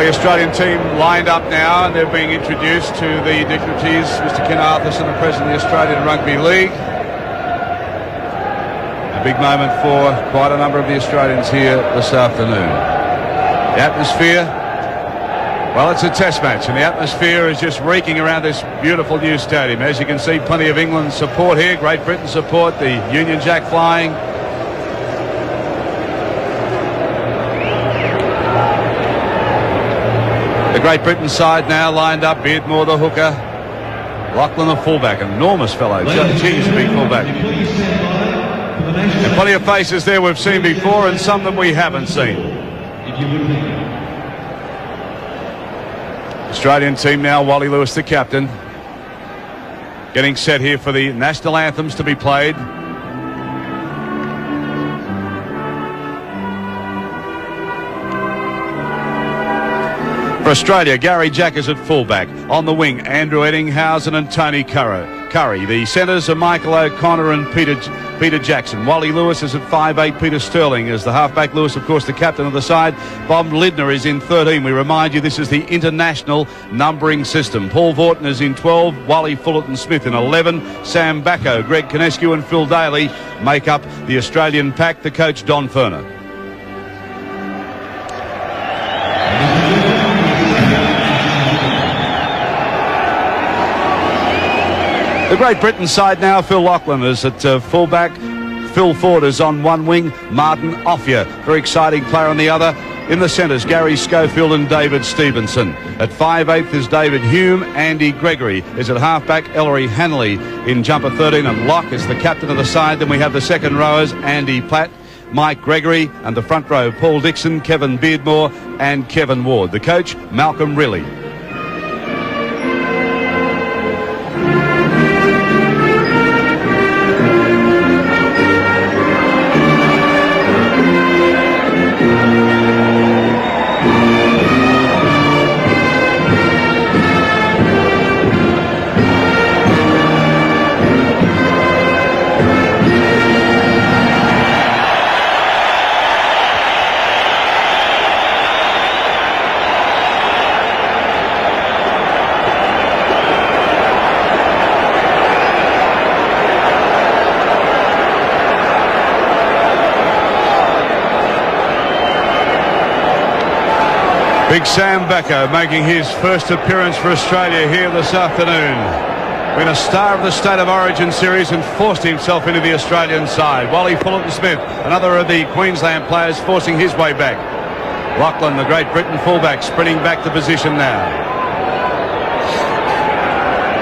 Well, the Australian team lined up now, and they're being introduced to the dignitaries. Mr. Ken Arthurson, the President of the Australian Rugby League. A big moment for quite a number of the Australians here this afternoon. The atmosphere, well, it's a test match, and the atmosphere is just reeking around this beautiful new stadium. As you can see, plenty of England support here, Great Britain support, the Union Jack flying. The Great Britain side now lined up. Beardmore the hooker, Lachlan the fullback, an enormous fellow. Geez, a big fullback. And plenty of faces there we've seen before, and some that we haven't seen. Australian team now, Wally Lewis the captain, getting set here for the national anthems to be played. For Australia, Gary Jack is at fullback. On the wing, Andrew Eddinghausen and Tony Curry. The centres are Michael O'Connor and Peter Jackson. Wally Lewis is at 5'8". Peter Sterling is the halfback. Lewis, of course, the captain of the side. Bob Lindner is in 13. We remind you this is the international numbering system. Paul Vaughton is in 12. Wally Fullerton-Smith in 11. Sam Bacco, Greg Conescu and Phil Daly make up the Australian pack. The coach, Don Ferner. The Great Britain side now, Phil Lachlan is at fullback. Phil Ford is on one wing. Martin Offia, very exciting player on the other. In the centres, Gary Schofield and David Stevenson. At 5'8" is David Hume. Andy Gregory is at halfback. Ellery Hanley in jumper 13, and Locke is the captain of the side. Then we have the second rowers, Andy Platt, Mike Gregory, and the front row, Paul Dixon, Kevin Beardmore and Kevin Ward. The coach, Malcolm Riley. Big Sam Bacco making his first appearance for Australia here this afternoon. Been a star of the State of Origin series and forced himself into the Australian side. Wally Fullerton-Smith, another of the Queensland players, forcing his way back. Lachlan, the Great Britain fullback, sprinting back to position now.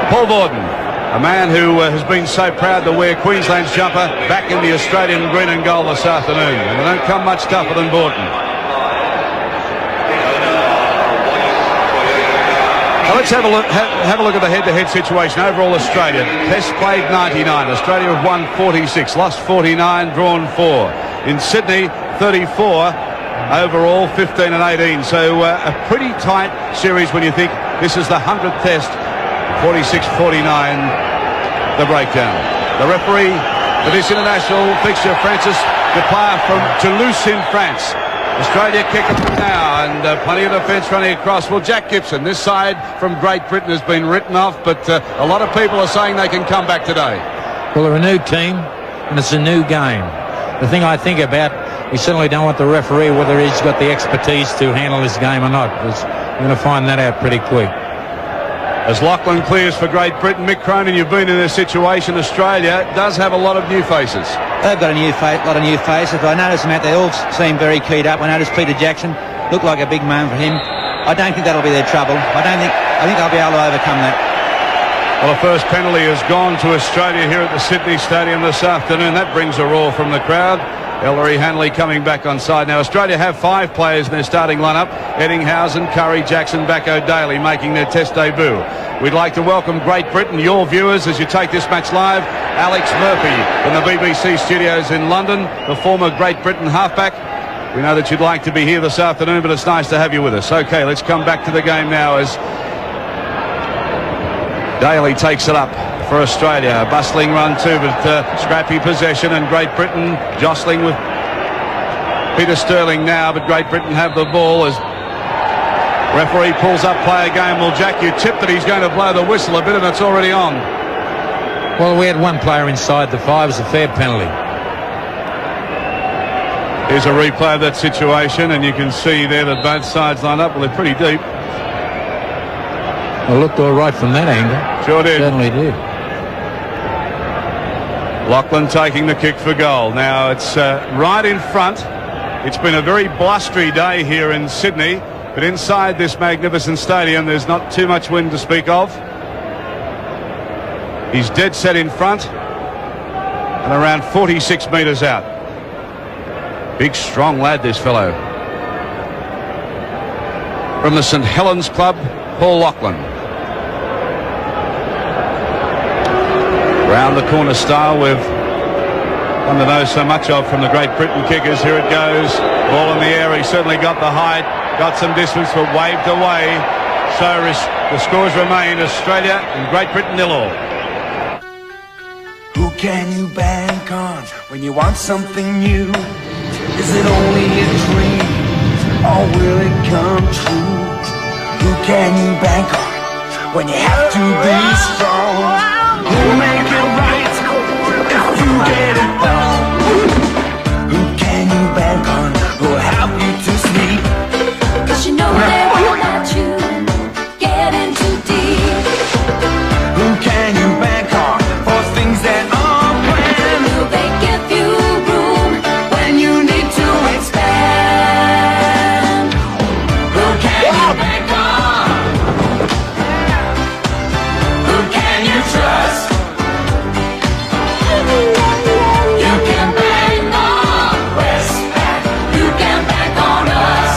Paul Vaughton, a man who has been so proud to wear Queensland's jumper, back in the Australian green and gold this afternoon. And they don't come much tougher than Vaughton. Well, let's have a look at the head-to-head situation. Overall, Australia, Test played 99. Australia have won 46, lost 49, drawn 4. In Sydney, 34. Overall, 15 and 18. So a pretty tight series when you think this is the 100th Test. 46-49, the breakdown. The referee for this international fixture, Francis Dupart from Toulouse in France. Australia kick it now, and plenty of defence running across. Well, Jack Gibson, this side from Great Britain has been written off, but a lot of people are saying they can come back today. Well, they're a new team, and it's a new game. The thing I think about, we certainly don't want the referee, whether he's got the expertise to handle this game or not, because we're going to find that out pretty quick. As Lachlan clears for Great Britain, Mick Cronin, you've been in this situation. Australia does have a lot of new faces. They've got a lot of new faces. I noticed them out, they all seem very keyed up. I noticed Peter Jackson looked like a big moment for him. I don't think that'll be their trouble. I think they'll be able to overcome that. Well, the first penalty has gone to Australia here at the Sydney Stadium this afternoon. That brings a roar from the crowd. Ellery Hanley coming back on side. Now, Australia have 5 players in their starting lineup. Eddinghausen, Curry, Jackson, Bacco, Daly making their Test debut. We'd like to welcome Great Britain, your viewers, as you take this match live. Alex Murphy from the BBC studios in London, the former Great Britain halfback. We know that you'd like to be here this afternoon, but it's nice to have you with us. OK, let's come back to the game now as Daly takes it up for Australia. A bustling run too, but scrappy possession, and Great Britain jostling with Peter Sterling now, but Great Britain have the ball as Referee pulls up play again. Well, Jack, you tipped that he's going to blow the whistle a bit, and it's already on. Well, we had one player inside the 5. It was a fair penalty. Here's a replay of that situation, and you can see there that both sides line up. Well, they're pretty deep. Well, it looked all right from that angle. Sure did. Certainly did. Lachlan taking the kick for goal. Now it's right in front. It's been a very blustery day here in Sydney, but inside this magnificent stadium there's not too much wind to speak of. He's dead set in front and around 46 metres out. Big strong lad, this fellow. From the St Helens Club, Paul Lachlan. Round the corner style we've come to know so much of from the Great Britain kickers. Here it goes. Ball in the air. He certainly got the height, got some distance, but waved away. So the scores remain Australia and Great Britain 0-0. Who can you bank on when you want something new? Is it only a dream or will it come true? Who can you bank on when you have to be strong? Who'll make it right if you get it wrong? Who can you bank on who'll help you to sleep? 'Cause you know they won't let you get in too deep. Who can you bank on for things that are planned? Will they give you room when you need to expand? Who can you bank on? Who can you trust? You can bank on Westpac. You can bank on us.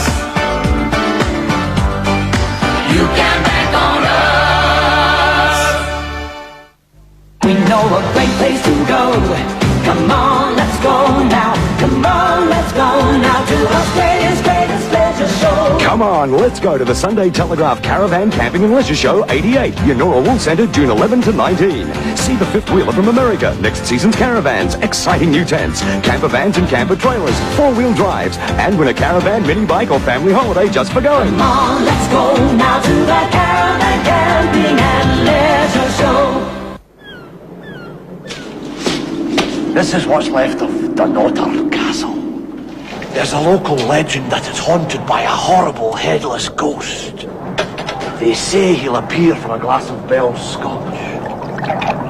You can bank on us. We know a great place to go. Come on, let's go now. Come on, let's go now to Australia's greatest leisure show. Come on, let's go to the Sunday Telegraph Caravan Camping and Leisure Show 88, Yennora Wool Centre, June 11 to 19. See the fifth wheeler from America, next season's caravans, exciting new tents, camper vans and camper trailers, four-wheel drives, and win a caravan, mini bike or family holiday just for going. Come on, let's go now to the Caravan Camping and Leisure Show. This is what's left of Dunnottar Castle. There's a local legend that it's haunted by a horrible headless ghost. They say he'll appear from a glass of Bell's Scotch.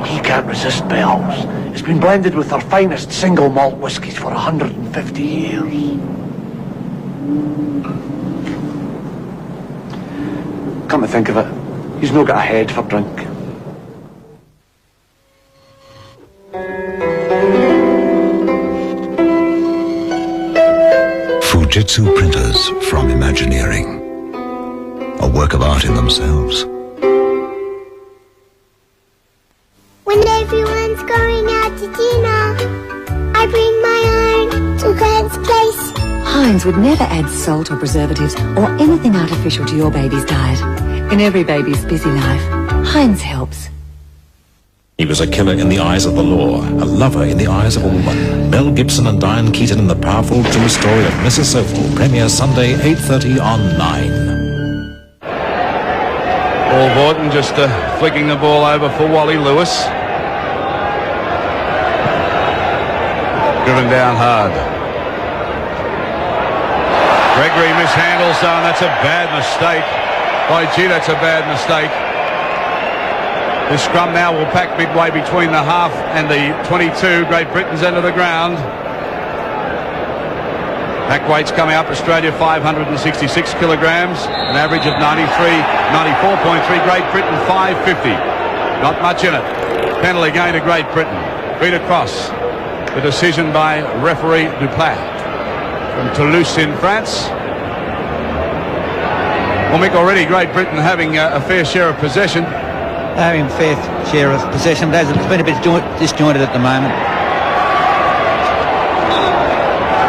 He can't resist Bell's. It's been blended with their finest single malt whiskies for 150 years. Come to think of it, he's not got a head for drink. Fujitsu printers from Imagineering. A work of art in themselves. When everyone's going out to dinner, I bring my iron to Grant's place. Heinz would never add salt or preservatives or anything artificial to your baby's diet. In every baby's busy life, Heinz helps. He was a killer in the eyes of the law, a lover in the eyes of a woman. Mel Gibson and Diane Keaton in the powerful true story of Mrs. Sophie, premiere Sunday, 8:30 on 9. Paul Vorton just flicking the ball over for Wally Lewis. Driven down hard. Gregory mishandles, and that's a bad mistake. By gee, that's a bad mistake. The scrum now will pack midway between the half and the 22. Great Britain's end of the ground. Pack weights coming up. Australia 566 kilograms, an average of 94.3. Great Britain 550. Not much in it. Penalty going to Great Britain. Feet across. The decision by referee Duplat from Toulouse in France. Well, Mick, already Great Britain having a fair share of possession. Having a fair share of possession, but it's been a bit disjointed at the moment.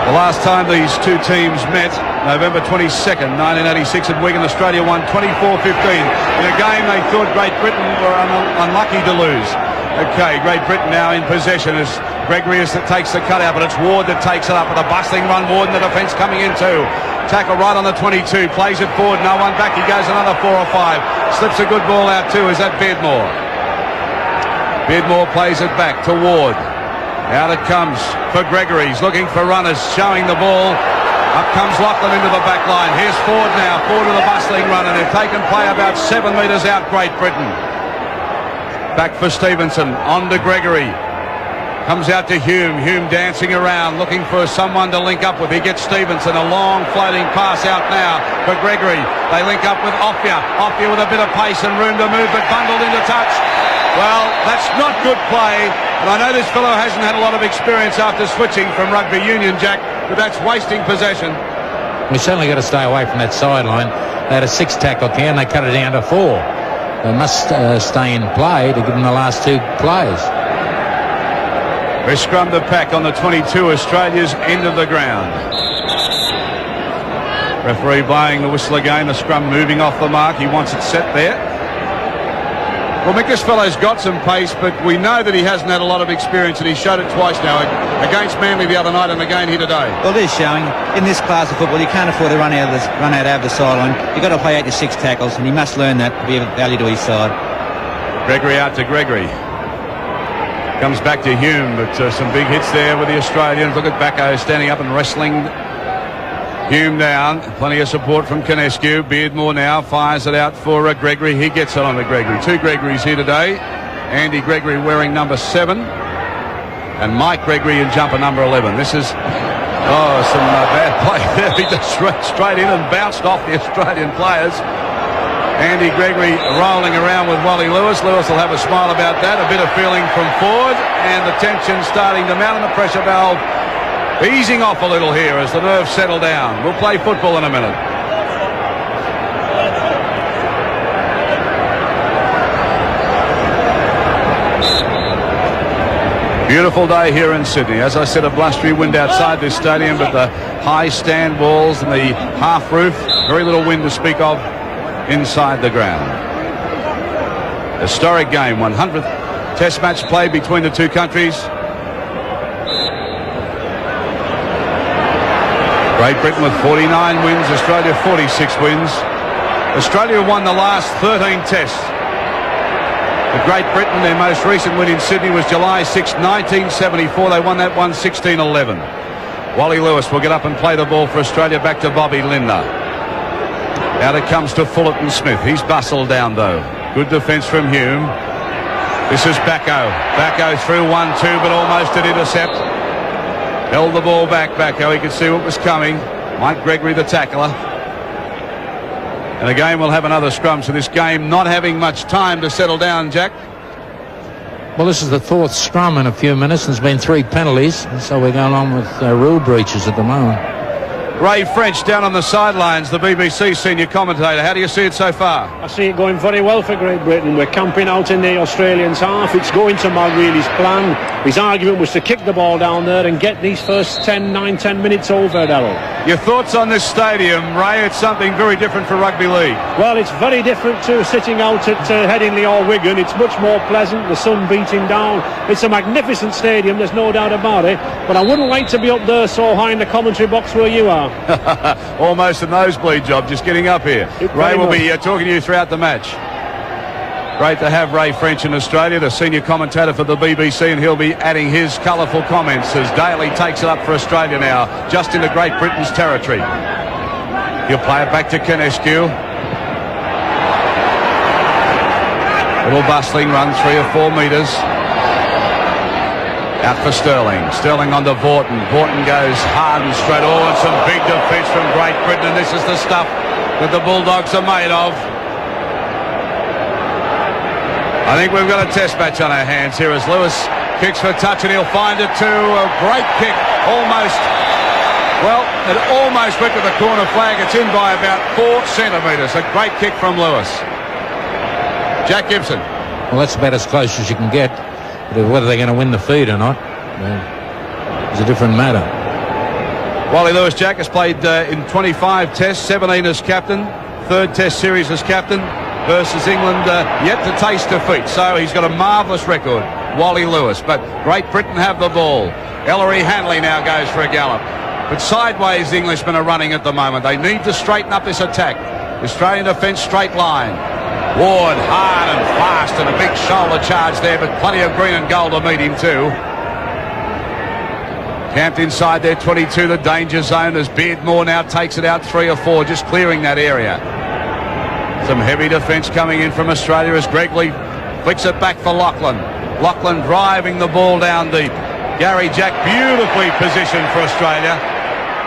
The last time these two teams met, November 22nd, 1986 at Wigan, Australia won 24-15 in a game they thought Great Britain were unlucky to lose. Okay, Great Britain now in possession as Gregory is that takes the cutout, but it's Ward that takes it up with a bustling run. Ward in the defence coming in too. Tackle right on the 22, plays it forward, no one back. He goes another 4 or 5. Slips a good ball out too. Is that Beardmore? Beardmore plays it back to Ward. Out it comes for Gregory. He's looking for runners, showing the ball. Up comes Lachlan into the back line. Here's Ford now. Ford with a bustling run, and they've taken play about 7 metres out, Great Britain. Back for Stevenson. On to Gregory. Comes out to Hume. Hume dancing around, looking for someone to link up with. He gets Stevenson. A long floating pass out now for Gregory. They link up with Offia. Offia with a bit of pace and room to move, but bundled into touch. Well, that's not good play. And I know this fellow hasn't had a lot of experience after switching from rugby union, Jack, but that's wasting possession. We certainly got to stay away from that sideline. They had a 6 tackle care and they cut it down to 4. They must stay in play to give them the last 2 plays. We scrum the pack on the 22, Australia's end of the ground. Referee blowing the whistle again. The scrum moving off the mark. He wants it set there. Well, Mick, this fellow's got some pace, but we know that he hasn't had a lot of experience, and he showed it twice now against Manly the other night and again here today. Well, it is showing. In this class of football, you can't afford to run out over the sideline. You've got to play 8 to 6 tackles, and he must learn that to be of value to his side. Gregory out to Gregory. Comes back to Hume, but some big hits there with the Australians. Look at Backo standing up and wrestling Hume down. Plenty of support from Canescu. Beardmore now fires it out for Gregory. He gets it on to Gregory. 2 Gregorys here today. Andy Gregory wearing number 7. And Mike Gregory in jumper number 11. This is, some bad play there. He just straight in and bounced off the Australian players. Andy Gregory rolling around with Wally Lewis. Lewis will have a smile about that. A bit of feeling from Ford. And the tension starting to mount and the pressure valve easing off a little here as the nerves settle down. We'll play football in a minute. Beautiful day here in Sydney. As I said, a blustery wind outside this stadium, but the high stand walls and the half roof, very little wind to speak of inside the ground. Historic game, 100th test match played between the two countries. Great Britain with 49 wins, Australia 46 wins. Australia won the last 13 tests. But Great Britain, their most recent win in Sydney was July 6, 1974. They won that one 16-11. Wally Lewis will get up and play the ball for Australia back to Bobby Lindner. Out it comes to Fullerton Smith. He's bustled down though. Good defence from Hume. This is Backo. Backo through 1-2 but almost an intercept. Held the ball back, Backo. He could see what was coming. Mike Gregory, the tackler. And again, we'll have another scrum. So this game not having much time to settle down, Jack. Well, this is the 4th scrum in a few minutes. There's been 3 penalties. And so we're going on with rule breaches at the moment. Ray French down on the sidelines, the BBC senior commentator. How do you see it so far? I see it going very well for Great Britain. We're camping out in the Australians' half. It's going to Margulies' plan. His argument was to kick the ball down there and get these first 10 minutes over, Darryl. Your thoughts on this stadium, Ray? It's something very different for rugby league. Well, it's very different to sitting out at Headingley or Wigan. It's much more pleasant, the sun beating down. It's a magnificent stadium, there's no doubt about it. But I wouldn't like to be up there so high in the commentary box where you are. Almost a nosebleed job just getting up here. Ray will be talking to you throughout the match. Great to have Ray French in Australia, the senior commentator for the BBC, and he'll be adding his colourful comments as Daly takes it up for Australia now, just into Great Britain's territory. He'll play it back to Canescu. Little bustling run, 3 or 4 metres. Out for Sterling. Sterling on to Vorton. Vorton goes hard and straight. Oh, and some big defence from Great Britain, and this is the stuff that the Bulldogs are made of. I think we've got a test match on our hands here as Lewis kicks for touch, and he'll find it too. A great kick. Almost. Well, it almost went to the corner flag. It's in by about 4 centimetres. A great kick from Lewis. Jack Gibson. Well, that's about as close as you can get. Whether they're going to win the feed or not is a different matter. Wally Lewis, Jack, has played in 25 tests, 17 as captain, 3rd test series as captain versus England, yet to taste defeat. So he's got a marvellous record. Wally Lewis. But Great Britain have the ball. Ellery Hanley now goes for a gallop. But sideways the Englishmen are running at the moment. They need to straighten up this attack. Australian defence straight line. Ward hard and fast and a big shoulder charge there, but plenty of green and gold to meet him too. Camped inside their 22, the danger zone, as Beardmore now takes it out 3 or 4, just clearing that area. Some heavy defence coming in from Australia as Gregory flicks it back for Lachlan. Lachlan driving the ball down deep. Gary Jack beautifully positioned for Australia.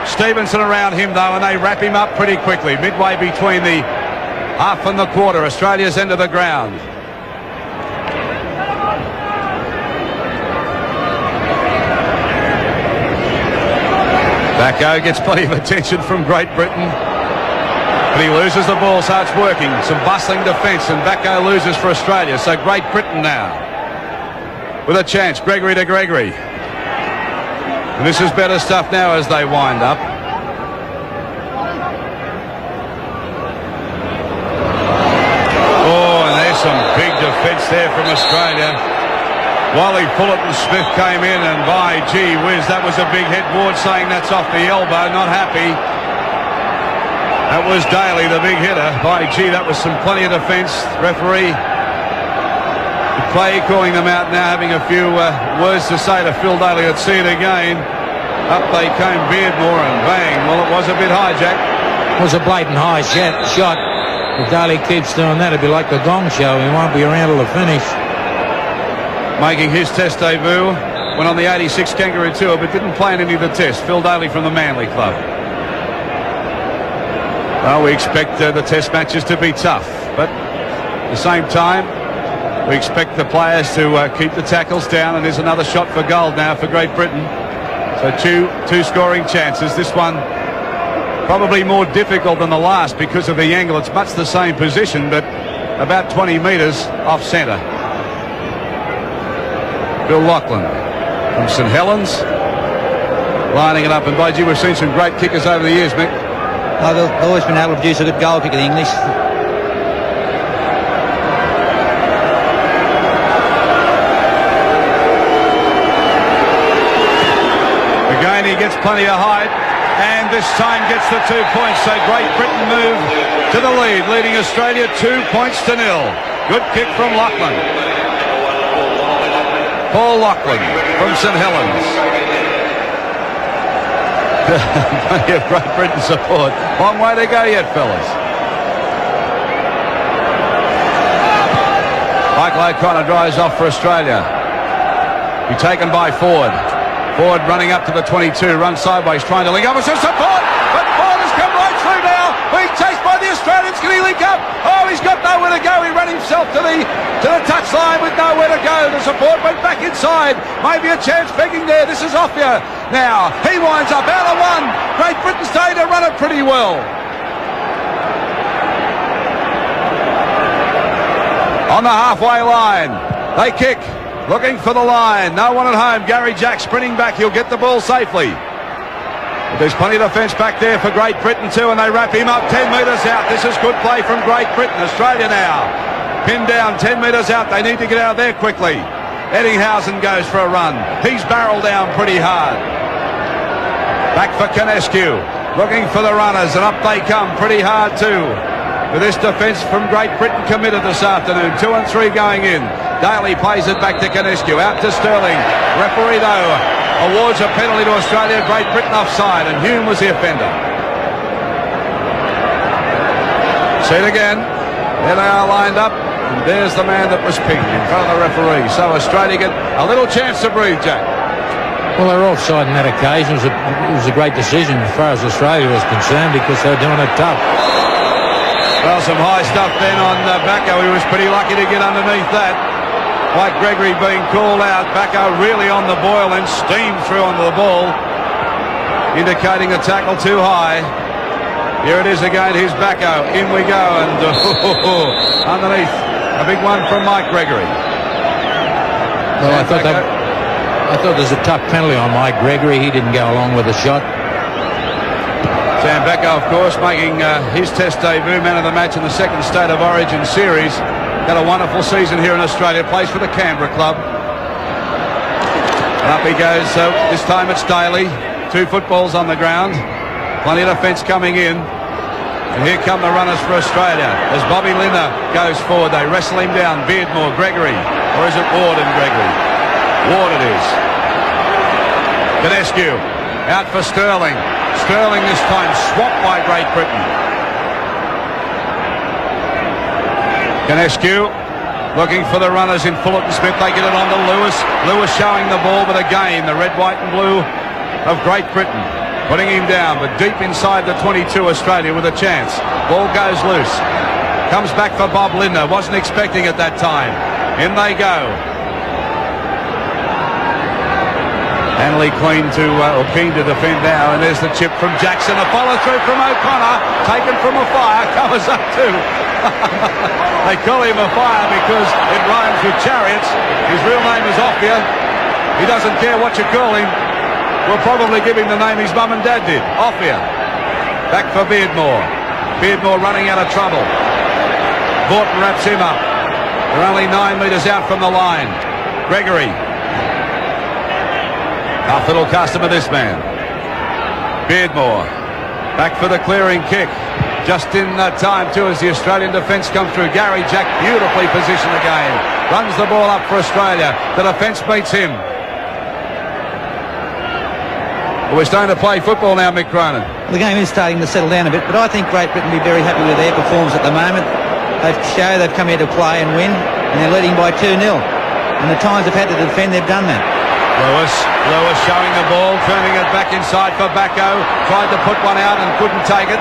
Stevenson around him though, and they wrap him up pretty quickly. Midway between the half and the quarter, Australia's end of the ground. Backo gets plenty of attention from Great Britain, but he loses the ball, so it's working. Some bustling defence, and Backo loses for Australia. So Great Britain now with a chance. Gregory to Gregory. And this is better stuff now as they wind up. Oh, and there's some big defence there from Australia. Wally Fullett and Smith came in, and by gee whiz, that was a big head. Ward saying that's off the elbow, not happy. That was Daly, the big hitter. By gee, that was some plenty of defence. Referee Clay calling them out now, having a few words to say to Phil Daly. Let's see it again. Up they came, Beardmore, and bang. Well, it was a bit high, Jack. It was a blatant high shot. If Daly keeps doing that, it'll be like the Gong Show. He won't be around till the finish. Making his test debut, went on the 86 Kangaroo Tour, but didn't play in any of the tests. Phil Daly from the Manly Club. Well, we expect the test matches to be tough, but at the same time, we expect the players to keep the tackles down, and there's another shot for gold now for Great Britain. So two scoring chances. This one probably more difficult than the last because of the angle. It's much the same position, but about 20 metres off centre. Bill Lachlan from St Helens lining it up, and by gee, we've seen some great kickers over the years, Mick. Oh, they've always been able to produce a good goal kick, the English. Again, he gets plenty of height, and this time gets the 2 points. So Great Britain move to the lead, leading Australia 2 points to 0. Good kick from Lachlan. Paul Lachlan from St Helens. Plenty of Great Britain support. Long way to go yet, fellas. Michael O'Connor drives off for Australia. Be taken by Ford. Ford running up to the 22, runs sideways, trying to link up with some support, but Ford has come right through now, being chased by the Australians. Can he link up? Oh, he's got nowhere to go. He ran himself to the touchline with nowhere to go. The support went back inside. Maybe a chance begging there. This is off here. Now, he winds up out of one. Great Britain stayed to run it pretty well. On the halfway line, they kick. Looking for the line. No one at home. Gary Jack sprinting back. He'll get the ball safely. But there's plenty of defence back there for Great Britain too, and they wrap him up 10 metres out. This is good play from Great Britain. Australia now pinned down 10 metres out. They need to get out of there quickly. Eddinghausen goes for a run. He's barreled down pretty hard. Back for Canescu. Looking for the runners, and up they come pretty hard too. With this defence from Great Britain committed this afternoon. 2 and 3 going in. Daly plays it back to Canescu. Out to Sterling. Referee, though, awards a penalty to Australia. Great Britain offside, and Hume was the offender. See it again. There they are lined up, and there's the man that was pinged in front of the referee. So Australia get a little chance to breathe, Jack. Well, they were offside on that occasion. It was a great decision as far as Australia was concerned because they were doing it tough. Well, some high stuff then on Backo. He was pretty lucky to get underneath that. Like Gregory being called out, Backo really on the boil and steamed through onto the ball, indicating a tackle too high. Here it is again, here's Backo. In we go, and underneath, a big one from Mike Gregory. Well, I thought there's a tough penalty on Mike Gregory. He didn't go along with the shot. Sam Backo, of course, making his test debut, man of the match in the second State of Origin series. Had a wonderful season here in Australia. Plays for the Canberra club. And up he goes. So this time it's Daly. 2 footballs on the ground. Plenty of defence coming in. And here come the runners for Australia. As Bobby Lindner goes forward, they wrestle him down. Beardmore, Gregory. Or is it Ward and Gregory? Ward it is. Cadescu out for Sterling. Sterling this time swapped by Great Britain. Cadescu looking for the runners in Fullerton Smith. They get it on to Lewis. Lewis showing the ball, but again the red, white and blue of Great Britain putting him down, but deep inside the 22 Australia with a chance. Ball goes loose. Comes back for Bob Lindner. Wasn't expecting it that time. In they go. Hanley keen to defend now, and there's the chip from Jackson. A follow through from O'Connor, taken from a fire, covers up too. They call him a fire because it rhymes with chariots. His real name is Offia. He doesn't care what you call him. We'll probably give him the name his mum and dad did, Offia. Back for Beardmore. Beardmore running out of trouble. Vaughton wraps him up. They're only 9 metres out from the line. Gregory. Tough little customer, this man. Beardmore. Back for the clearing kick. Just in time too as the Australian defence come through. Gary Jack beautifully positioned again. Runs the ball up for Australia. The defence beats him. We're starting to play football now, Mick Cronin. The game is starting to settle down a bit, but I think Great Britain will be very happy with their performance at the moment. They've shown they've come here to play and win, and they're leading by 2-0. And the times they've had to defend, they've done that. Lewis showing the ball, turning it back inside for Backo. Tried to put one out and couldn't take it.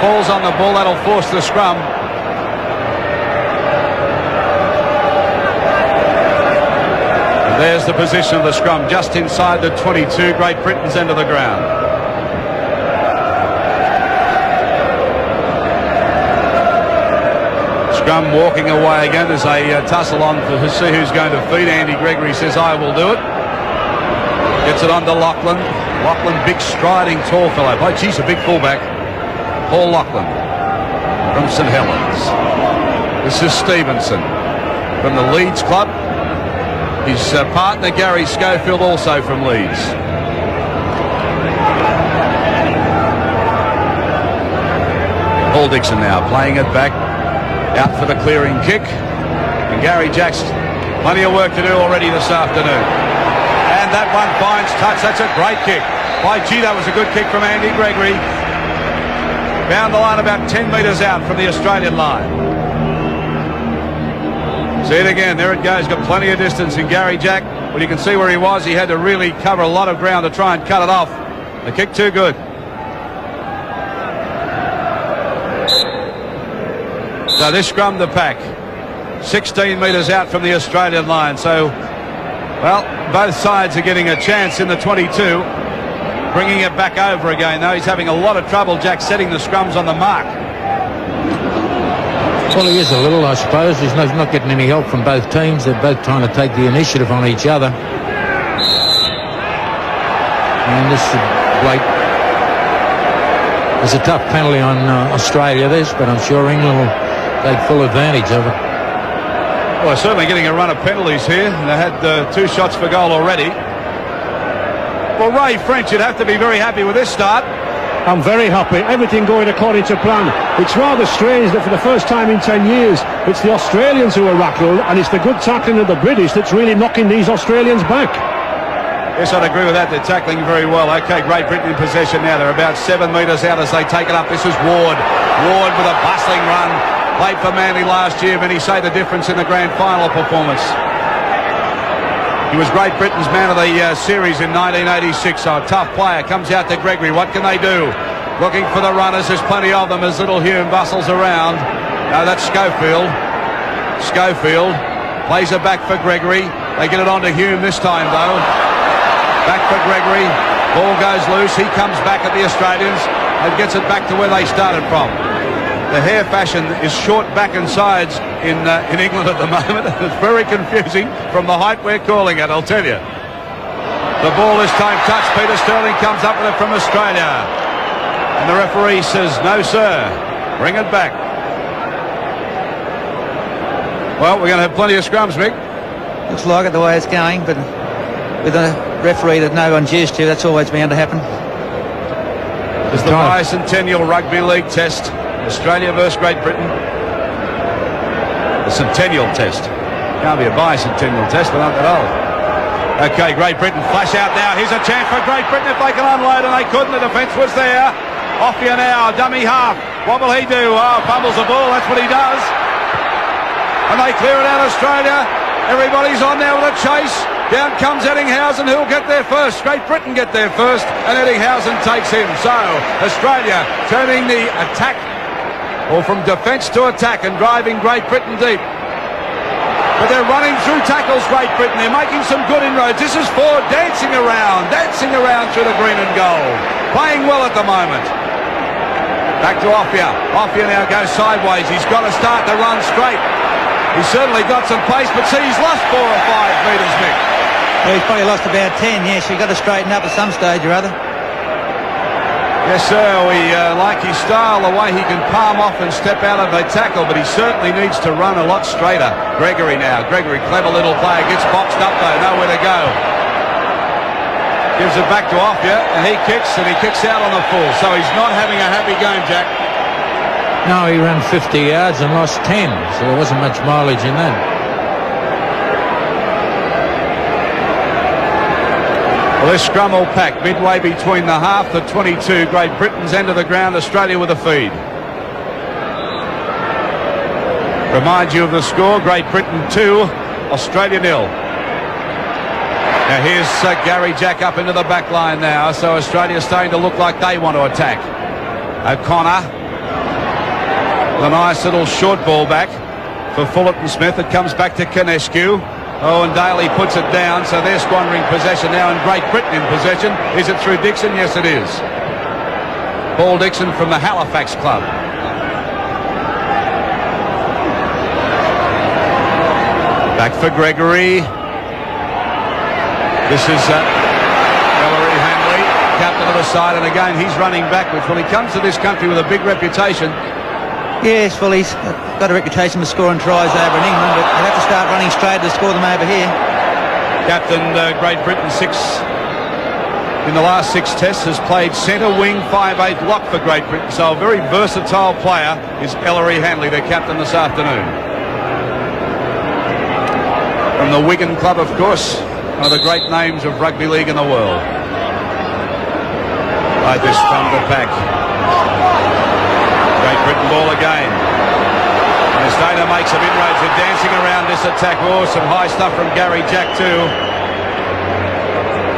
Falls on the ball, that'll force the scrum. There's the position of the scrum, just inside the 22, Great Britain's end of the ground. Scrum walking away again. There's a tussle on to see who's going to feed. Andy Gregory says, I will do it. Gets it on to Lachlan. Lachlan, big striding tall fellow. Oh, geez, a big fullback. Paul Lachlan from St Helens. This is Stevenson from the Leeds club. His partner Gary Schofield also from Leeds. Paul Dixon now playing it back out for the clearing kick, and Gary Jackson plenty of work to do already this afternoon, and that one finds touch. That's a great kick by that was a good kick from Andy Gregory. Found the line about 10 metres out from the Australian line. See it again, there it goes, got plenty of distance in Gary Jack. Well, you can see where he was. He had to really cover a lot of ground to try and cut it off. The kick too good. So this scrum the pack, 16 metres out from the Australian line. So, well, both sides are getting a chance in the 22. Bringing it back over again, though. He's having a lot of trouble, Jack, setting the scrums on the mark. Well, he is a little, I suppose. He's not getting any help from both teams. They're both trying to take the initiative on each other. And this is late. There's a tough penalty on Australia, but I'm sure England will take full advantage of it. Well, they're certainly getting a run of penalties here. They had 2 shots for goal already. Well, Ray French, you'd have to be very happy with this start. I'm very happy. Everything going according to plan. It's rather strange that for the first time in 10 years, it's the Australians who are rattled, and it's the good tackling of the British that's really knocking these Australians back. Yes, I'd agree with that. They're tackling very well. OK, Great Britain in possession now. They're about 7 metres out as they take it up. This is Ward. Ward with a bustling run. Played for Manly last year. Can he say the difference in the grand final performance? He was Great Britain's man of the series in 1986, so a tough player. Comes out to Gregory. What can they do? Looking for the runners. There's plenty of them as little Hume bustles around. No, that's Schofield. Schofield plays it back for Gregory. They get it on to Hume this time, though. Back for Gregory. Ball goes loose. He comes back at the Australians and gets it back to where they started from. The hair fashion is short back and sides in England at the moment. It's very confusing from the height we're calling it, I'll tell you. The ball this time touched. Peter Sterling comes up with it from Australia. And the referee says, no, sir. Bring it back. Well, we're going to have plenty of scrums, Mick. Looks like it the way it's going, but with a referee that no one's used to. That's always bound to happen. It's the bicentennial Rugby League test. Australia versus Great Britain. The centennial test. Can't be a bicentennial test, but aren't that old. Okay, Great Britain flash out now. Here's a chance for Great Britain if they can unload, and they couldn't. The defence was there. Off you now, dummy half. What will he do? Oh, fumbles the ball. That's what he does. And they clear it out, Australia. Everybody's on there with a chase. Down comes Eddinghausen, who'll get there first. Great Britain get there first, and Eddinghausen takes him. So, Australia turning the attack, or from defence to attack, and driving Great Britain deep. But they're running through tackles, Great Britain. They're making some good inroads. This is Ford dancing around through the green and gold. Playing well at the moment. Back to Offia. Offia now goes sideways. He's got to start to run straight. He's certainly got some pace, but see, he's lost 4 or 5 metres, Mick. Well, he's probably lost about 10, yes. You've got to straighten up at some stage or other. Yes, sir. We like his style, the way he can palm off and step out of a tackle, but he certainly needs to run a lot straighter. Gregory now. Gregory, clever little player, gets boxed up, though. Nowhere to go. Gives it back to Offia, and he kicks out on the full. So he's not having a happy game, Jack. No, he ran 50 yards and lost 10, so there wasn't much mileage in that. Well, this scrum will pack midway between the half, the 22. Great Britain's end of the ground, Australia with a feed. Remind you of the score, Great Britain 2, Australia 0. Now here's Gary Jack up into the back line now, so Australia's starting to look like they want to attack. O'Connor with a nice little short ball back for Fullerton Smith. It comes back to Konescu. Oh, and Daly puts it down, so they're squandering possession now, and Great Britain in possession. Is it through Dixon? Yes, it is. Paul Dixon from the Halifax club. Back for Gregory. This is Ellery Hanley, captain of the side, and again he's running backwards. Well, he comes to this country with a big reputation. Yes, well, he's got a reputation for scoring tries over in England, but he'll have to start running straight to score them over here. Captain Great Britain, in the last 6 tests, has played centre wing, 5'8" lock for Great Britain, so a very versatile player is Ellery Hanley, their captain this afternoon. From the Wigan club, of course, one of the great names of rugby league in the world. Like this from the pack. Great Britain ball again. And Australia makes some inroads. They're dancing around this attack. Oh, some high stuff from Gary Jack too.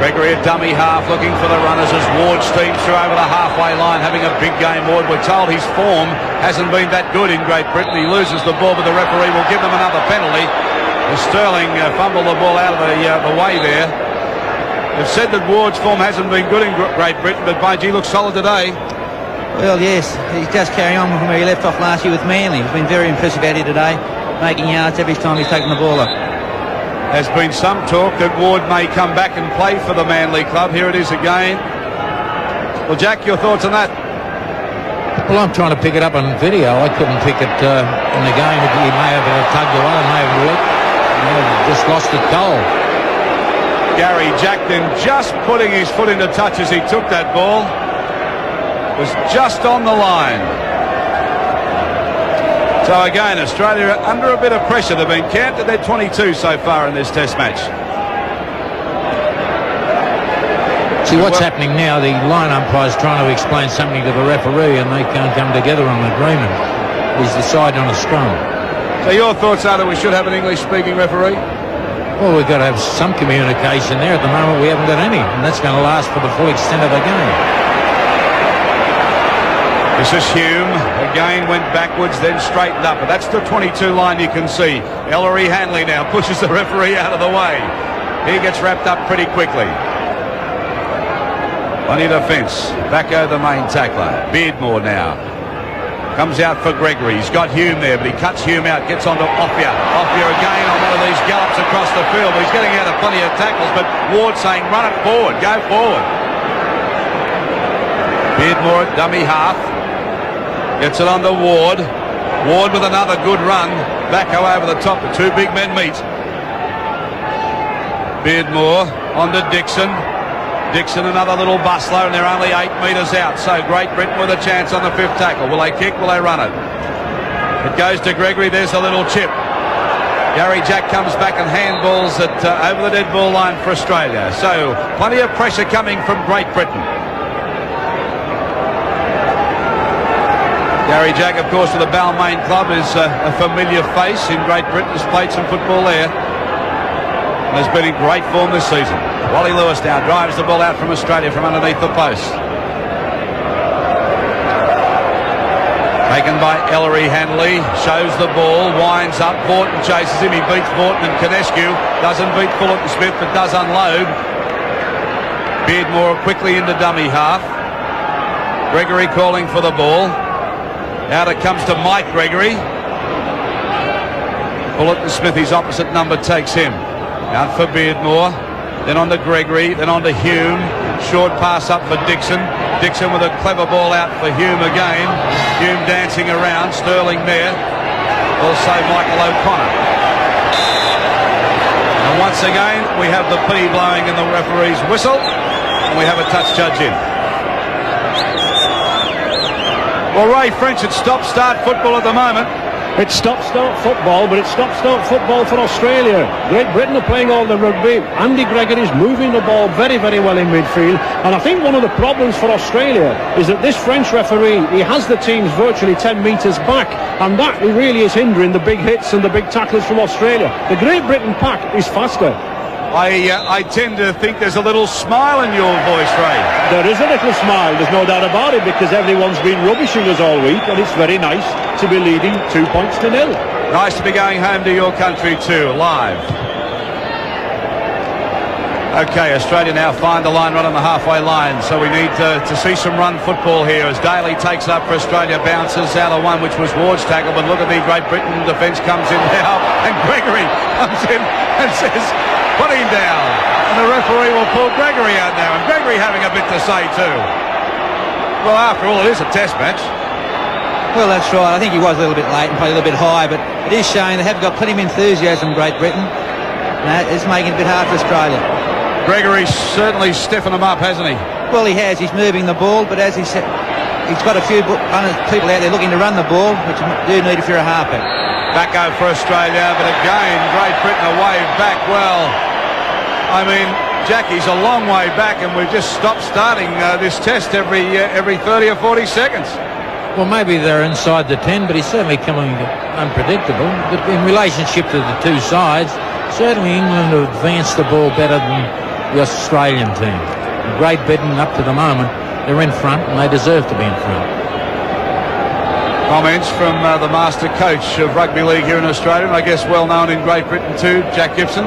Gregory a dummy half looking for the runners as Ward steams through over the halfway line, having a big game. Ward, we're told his form hasn't been that good in Great Britain. He loses the ball, but the referee will give them another penalty. Sterling fumbled the ball out of the way there. They've said that Ward's form hasn't been good in Great Britain, but by gee, looks solid today. Well, yes, he's just carrying on from where he left off last year with Manly. He's been very impressive out here today, making yards every time he's taken the ball up. There's been some talk that Ward may come back and play for the Manly club. Here it is again. Well, Jack, your thoughts on that? Well, I'm trying to pick it up on video. I couldn't pick it in the game. He may have tugged away, may have looked. Just lost it cold. Gary Jack then just putting his foot into touch as he took that ball. Was just on the line. So again, Australia are under a bit of pressure. They've been camped at their 22 so far in this test match. See what's happening now, the line umpire's trying to explain something to the referee and they can't come together on an agreement. He's deciding on a scrum. So your thoughts are that we should have an English-speaking referee? Well, we've got to have some communication there. At the moment, we haven't got any, and that's going to last for the full extent of the game. This is Hume. Again went backwards, then straightened up. But that's the 22 line you can see. Ellery Hanley now pushes the referee out of the way. He gets wrapped up pretty quickly. Plenty of defence. Back over the main tackler. Beardmore now. Comes out for Gregory. He's got Hume there, but he cuts Hume out. Gets onto Offia. Offia again on one of these gallops across the field. He's getting out of plenty of tackles, but Ward saying, run it forward. Go forward. Beardmore at dummy half. Gets it on to Ward. Ward with another good run. Back over the top. The two big men meet. Beardmore On to Dixon. Dixon, another little bustler, and they're only 8 metres out. So Great Britain with a chance on the 5th tackle. Will they kick? Will they run it? It goes to Gregory. There's a little chip. Gary Jack comes back and handballs it over the dead ball line for Australia. So plenty of pressure coming from Great Britain. Gary Jack, of course, for the Balmain club, is a familiar face in Great Britain. Has played some football there and has been in great form this season. Wally Lewis now drives the ball out from Australia from underneath the post. Taken by Ellery Hanley, shows the ball, winds up, Vaughton chases him, he beats Vaughton and Canescu, doesn't beat Fullerton Smith but does unload. Beardmore quickly into dummy half. Gregory calling for the ball. Out it comes to Mike Gregory. Fullerton Smith, his opposite number, takes him. Out for Beardmore, then on to Gregory, then on to Hume. Short pass up for Dixon. Dixon with a clever ball out for Hume again. Hume dancing around, Sterling there. Also Michael O'Connor. And once again, we have the P blowing in the referee's whistle, and we have a touch judge in. Well, Ray French, it's stop-start football at the moment. It's stop-start football, but it's stop-start football for Australia. Great Britain are playing all the rugby. Andy Gregory's moving the ball very, very well in midfield. And I think one of the problems for Australia is that this French referee, he has the teams virtually 10 metres back. And that really is hindering the big hits and the big tackles from Australia. The Great Britain pack is faster. I tend to think there's a little smile in your voice, Ray. There is a little smile, there's no doubt about it, because everyone's been rubbishing us all week, and it's very nice to be leading 2 points to nil. Nice to be going home to your country too, live. Okay, Australia now find the line right on the halfway line, so we need to see some run football here as Daly takes up for Australia, bounces out of one which was Ward's tackle, but look at the Great Britain defence comes in now, and Gregory comes in and says, put him down, and the referee will pull Gregory out now, and Gregory having a bit to say too. Well, after all, it is a test match. Well, that's right. I think he was a little bit late and probably a little bit high, but it is showing they have got plenty of enthusiasm, Great Britain. No, it's making it a bit hard for Australia. Gregory's certainly stiffened him up, hasn't he? Well, he has. He's moving the ball, but as he said, he's got a few people out there looking to run the ball, which you do need if you're a halfback. Back go for Australia, but again, Great Britain a wave back. Well, I mean, Jackie's a long way back, and we've just stopped starting this test every 30 or 40 seconds. Well, maybe they're inside the 10, but he's certainly coming unpredictable. But in relationship to the two sides, certainly England have advanced the ball better than the Australian team. Great Britain, up to the moment, they're in front, and they deserve to be in front. Comments from the master coach of rugby league here in Australia, and I guess well known in Great Britain too, Jack Gibson.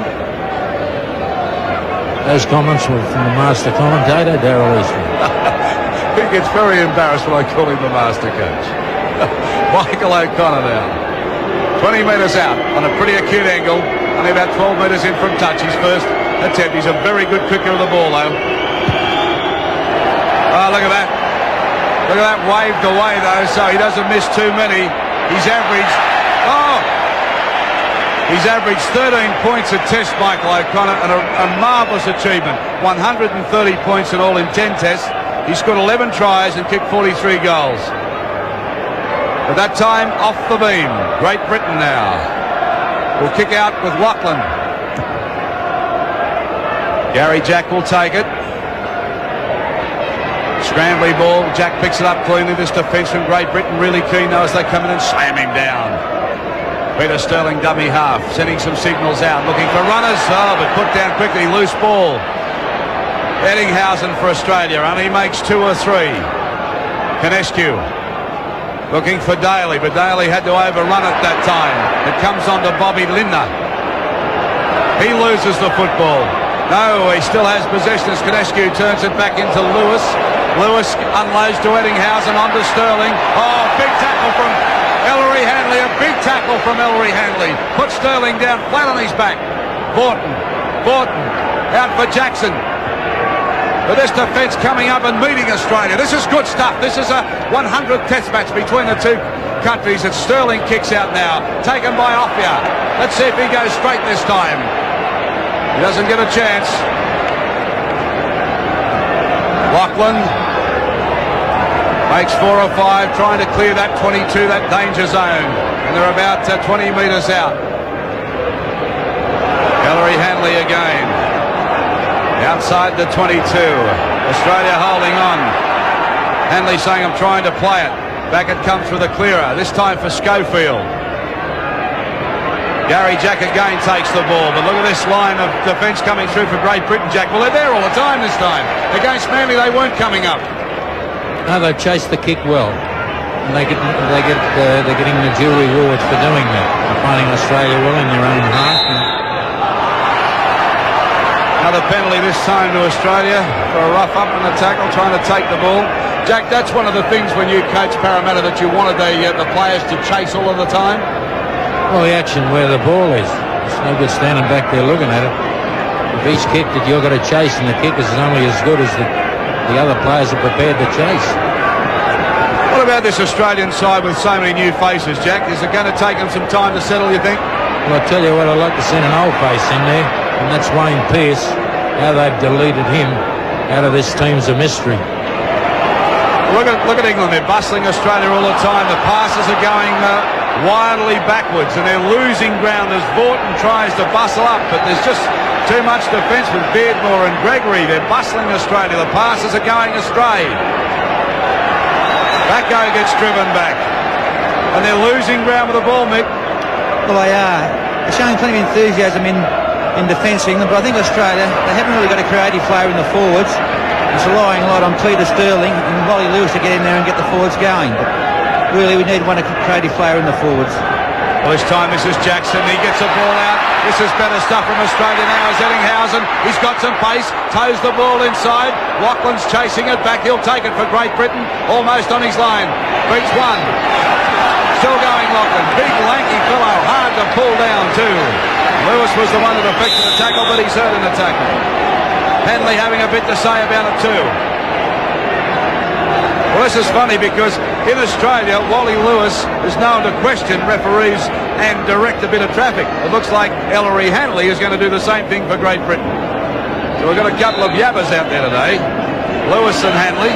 Those comments were from the master commentator, Darryl Eastman. He gets very embarrassed when I call him the master coach. Michael O'Connor now. 20 metres out on a pretty acute angle, only about 12 metres in from touch. His first attempt. He's a very good kicker of the ball, though. Oh, look at that. Look at that, waved away, though, so he doesn't miss too many. He's averaged... Oh! He's averaged 13 points a test, Michael O'Connor, and a marvellous achievement. 130 points in all in 10 tests. He scored 11 tries and kicked 43 goals. At that time, off the beam. Great Britain now will kick out with Lachlan. Gary Jack will take it. Scrambly ball. Jack picks it up cleanly. This defence from Great Britain really keen though as they come in and slam him down. Peter Sterling dummy half, sending some signals out, looking for runners. Oh, but put down quickly. Loose ball. Eddinghausen for Australia. Only makes 2 or 3. Canescu looking for Daly, but Daly had to overrun it that time. It comes on to Bobby Lindner. He loses the football. No, he still has possession as Canescu turns it back into Lewis. Lewis unloads to Eddinghausen, onto Sterling. Oh, big tackle from Ellery Hanley. A big tackle from Ellery Hanley. Put Sterling down flat on his back. Vaughton out for Jackson. But this defence coming up and meeting Australia. This is good stuff. This is a 100th test match between the two countries. And Sterling kicks out now. Taken by Offia. Let's see if he goes straight this time. He doesn't get a chance. Lachlan makes 4 or 5, trying to clear that 22, that danger zone. And they're about 20 metres out. Ellery Hanley again. Outside the 22. Australia holding on. Hanley saying, I'm trying to play it. Back it comes with a clearer. This time for Schofield. Gary Jack again takes the ball, but look at this line of defence coming through for Great Britain, Jack. Well, they're there all the time this time. Against Manly, they weren't coming up. No, they've chased the kick well. And they're getting the due rewards for doing that. They're finding Australia well in their own half. Another penalty this time to Australia for a rough up on the tackle, trying to take the ball. Jack, that's one of the things when you coach Parramatta that you wanted the players to chase all of the time. Well, the action where the ball is. It's no good standing back there looking at it. If he's kicked it, you've got to chase, and the kickers is only as good as the other players are prepared to chase. What about this Australian side with so many new faces, Jack? Is it going to take them some time to settle, you think? Well, I'll tell you what, I'd like to send an old face in there, and that's Wayne Pearce. How they've deleted him out of this team's a mystery. Look at England. They're bustling Australia all the time. The passes are going wildly backwards, and they're losing ground as Vorton tries to bustle up, but there's just too much defence with Beardmore and Gregory. They're bustling Australia. The passes are going astray. Backo gets driven back, and they're losing ground with the ball, Mick. Well, they are. They're showing plenty of enthusiasm in defence, England, but I think Australia, they haven't really got a creative flavour in the forwards. It's relying a lot on Peter Sterling and Wally Lewis to get in there and get the forwards going. But really, we need one creative player in the forwards. Well, this time this is Jackson. He gets the ball out. This is better stuff from Australia now as Ettinghausen. He's got some pace. Toes the ball inside. Lachlan's chasing it back. He'll take it for Great Britain. Almost on his line. Beats one. Still going Lachlan. Big lanky fellow. Hard to pull down too. Lewis was the one that affected the tackle, but he's hurt in the tackle. Hanley having a bit to say about it too. Well, this is funny because in Australia, Wally Lewis is known to question referees and direct a bit of traffic. It looks like Ellery Hanley is going to do the same thing for Great Britain. So we've got a couple of yabbers out there today. Lewis and Hanley.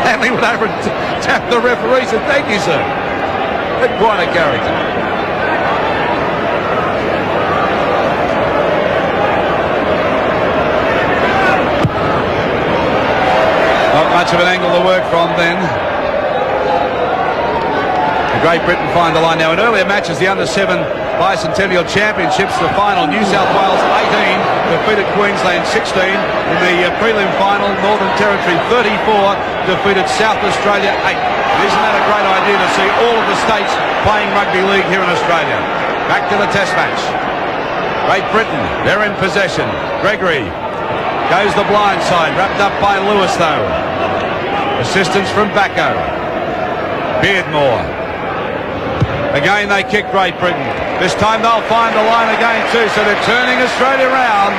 Hanley went over and tapped the referee and said, thank you, sir. That's quite a character. Not much of an angle to work from then. Great Britain find the line now. In earlier matches, the Under-7 Bicentennial Championships, the final, New South Wales 18 defeated Queensland 16. In the prelim final, Northern Territory 34 defeated South Australia 8. Isn't that a great idea to see all of the states playing rugby league here in Australia? Back to the test match. Great Britain, they're in possession. Gregory goes the blind side, wrapped up by Lewis though. Assistance from Backo. Beardmore. Again they kick Great Britain. This time they'll find the line again too, so they're turning Australia round,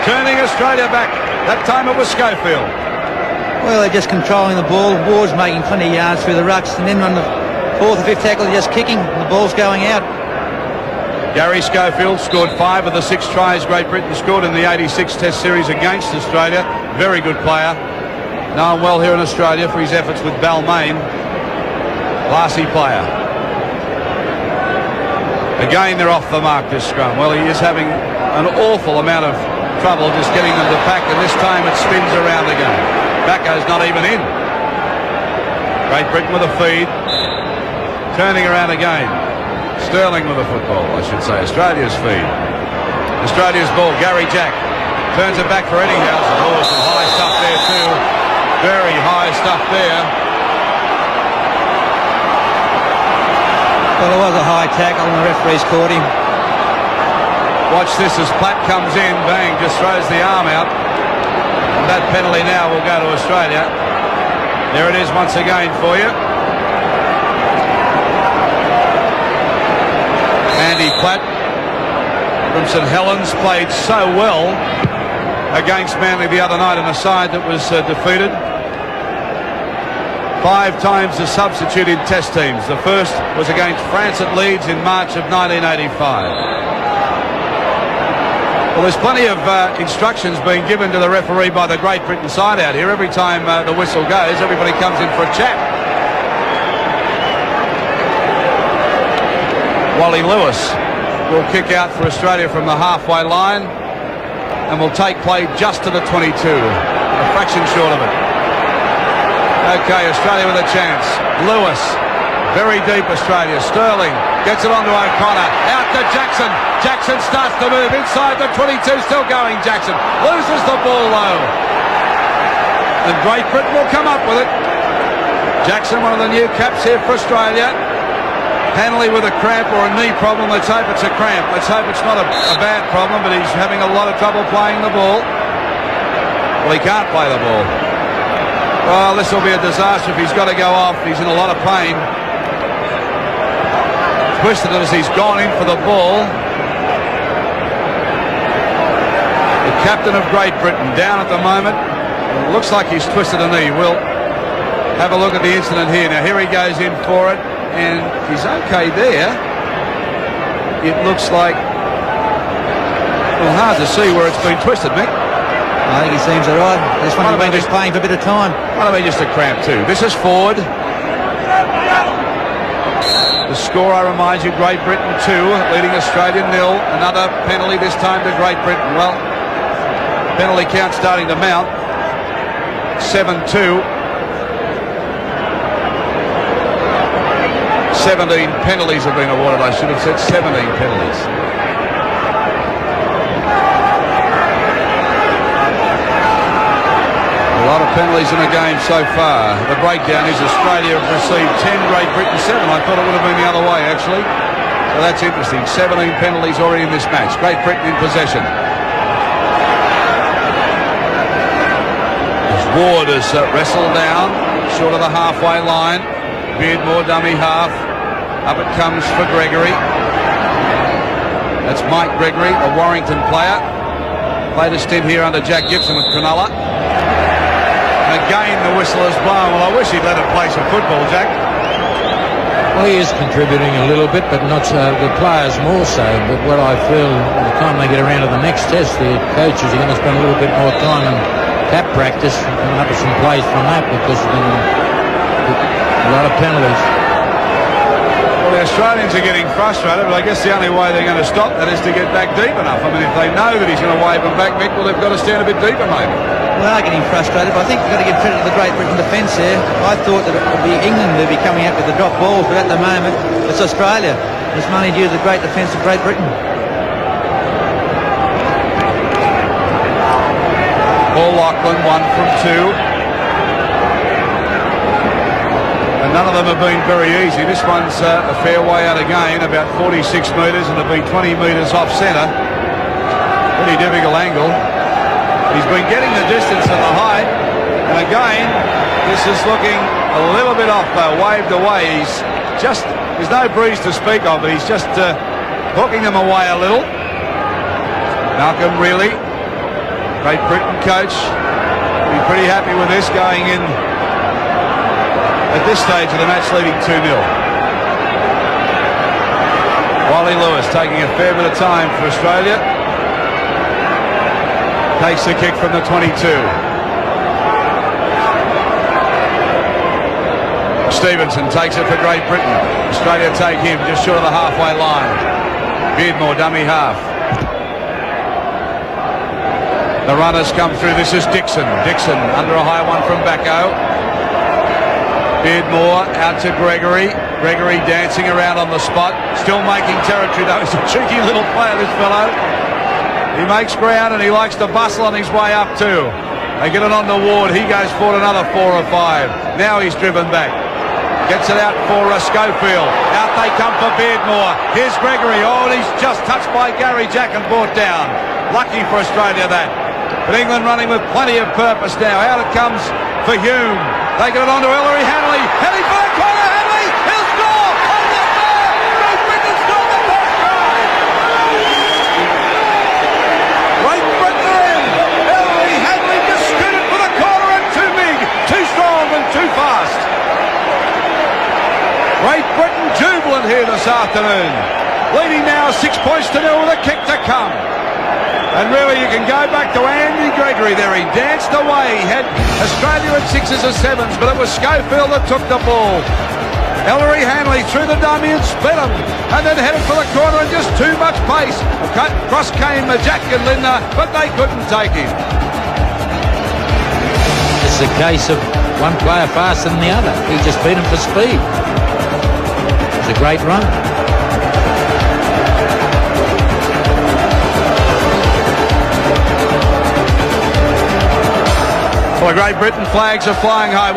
turning Australia back. That time it was Schofield. Well, they're just controlling the ball. Ward's making plenty of yards through the rucks, and then on the fourth or fifth tackle they're just kicking, and the ball's going out. Gary Schofield scored 5 of the 6 tries Great Britain scored in the 86 Test Series against Australia. Very good player. Known well here in Australia for his efforts with Balmain. Classy player. Again, they're off the mark this scrum. Well, he is having an awful amount of trouble just getting them to pack, and this time it spins around again. Backo's not even in. Great Britain with a feed. Turning around again. Sterling with the football, I should say. Australia's feed. Australia's ball. Gary Jack turns it back for Ettinghausen. Oh, some high stuff there too. Very high stuff there. Well, it was a high tackle and the referee's caught him. Watch this as Platt comes in. Bang, just throws the arm out. And that penalty now will go to Australia. There it is once again for you. Andy Platt from St Helens played so well against Manly the other night on a side that was defeated. 5 times the substitute in Test teams. The first was against France at Leeds in March of 1985. Well, there's plenty of instructions being given to the referee by the Great Britain side out here. Every time the whistle goes, everybody comes in for a chat. Wally Lewis will kick out for Australia from the halfway line and will take play just to the 22, a fraction short of it. Okay, Australia with a chance. Lewis, very deep Australia. Sterling gets it onto O'Connor. Out to Jackson. Jackson starts to move inside the 22. Still going, Jackson. Loses the ball low. And Great Britain will come up with it. Jackson, one of the new caps here for Australia. Hanley with a cramp or a knee problem. Let's hope it's a cramp. Let's hope it's not a bad problem, but he's having a lot of trouble playing the ball. Well, he can't play the ball. Well, this will be a disaster if he's got to go off. He's in a lot of pain. Twisted it as he's gone in for the ball. The captain of Great Britain down at the moment. It looks like he's twisted a knee. We'll have a look at the incident here. Now, here he goes in for it. And he's okay there. It looks like, well, hard to see where it's been twisted, Mick. I think he seems all right. This one has been just playing for a bit of time. Might have been just a cramp too. This is Ford. The score, I remind you, Great Britain 2, leading Australia 0. Another penalty this time to Great Britain. Well, penalty count starting to mount. 7-2. 17 penalties have been awarded. I should have said 17 penalties. A lot of penalties in the game so far. The breakdown is Australia have received 10, Great Britain 7. I thought it would have been the other way, actually. So that's interesting. 17 penalties already in this match. Great Britain in possession. As Ward has wrestled down short of the halfway line. Beardmore dummy half. Up it comes for Gregory. That's Mike Gregory, a Warrington player. Played a stint here under Jack Gibson with Cronulla. And again the whistle is blown. Well, I wish he'd let it play some football, Jack. Well, he is contributing a little bit, but not the players more so. But what I feel, by the time they get around to the next test, the coaches are going to spend a little bit more time in tap practice and coming up with some plays from that, because then a lot of penalties. Well, the Australians are getting frustrated, but I guess the only way they're going to stop that is to get back deep enough. I mean, if they know that he's going to wave them back, Mick, well, they've got to stand a bit deeper, maybe. Well, they are getting frustrated, but I think you've got to give credit to the Great Britain defence there. I thought that it would be England who would be coming out with the drop balls, but at the moment, it's Australia. It's mainly due to the great defence of Great Britain. Paul Lachlan, 1 from 2. And none of them have been very easy. This one's a fair way out again, about 46 metres, and it'll be 20 metres off centre. Pretty difficult angle. He's been getting the distance and the height, and again, this is looking a little bit off though, waved away. He's just, there's no breeze to speak of, but he's just hooking them away a little. Malcolm Reilly, Great Britain coach, be pretty happy with this going in at this stage of the match, leading 2-0. Wally Lewis taking a fair bit of time for Australia. Takes the kick from the 22. Stevenson takes it for Great Britain. Australia take him just short of the halfway line. Beardmore dummy half. The runners come through. This is Dixon. Dixon under a high one from Bacco. Beardmore out to Gregory. Gregory dancing around on the spot. Still making territory though. He's a cheeky little player, this fellow. He makes ground and he likes to bustle on his way up too. They get it on to Ward. He goes for another 4 or 5. Now he's driven back. Gets it out for Schofield. Out they come for Beardmore. Here's Gregory. Oh, and he's just touched by Gary Jack and brought down. Lucky for Australia that. But England running with plenty of purpose now. Out it comes for Hume. They get it on to Ellery Hanley. Heading for the corner. Hanley. He'll score. On the bar. Great Britain scored the first try. Great Britain are in. Ellery Hanley just scooted for the corner and too big, too strong and too fast. Great Britain jubilant here this afternoon. Leading now 6 points to 0 with a kick to come. And really, you can go back to Andy Gregory there. He danced away. He had Australia at 6s or 7s, but it was Schofield that took the ball. Ellery Hanley through the dummy and split him, and then headed for the corner and just too much pace. Cross came Jack and Lindner, but they couldn't take him. It's a case of one player faster than the other. He just beat him for speed. It was a great run. Well, the Great Britain flags are flying high.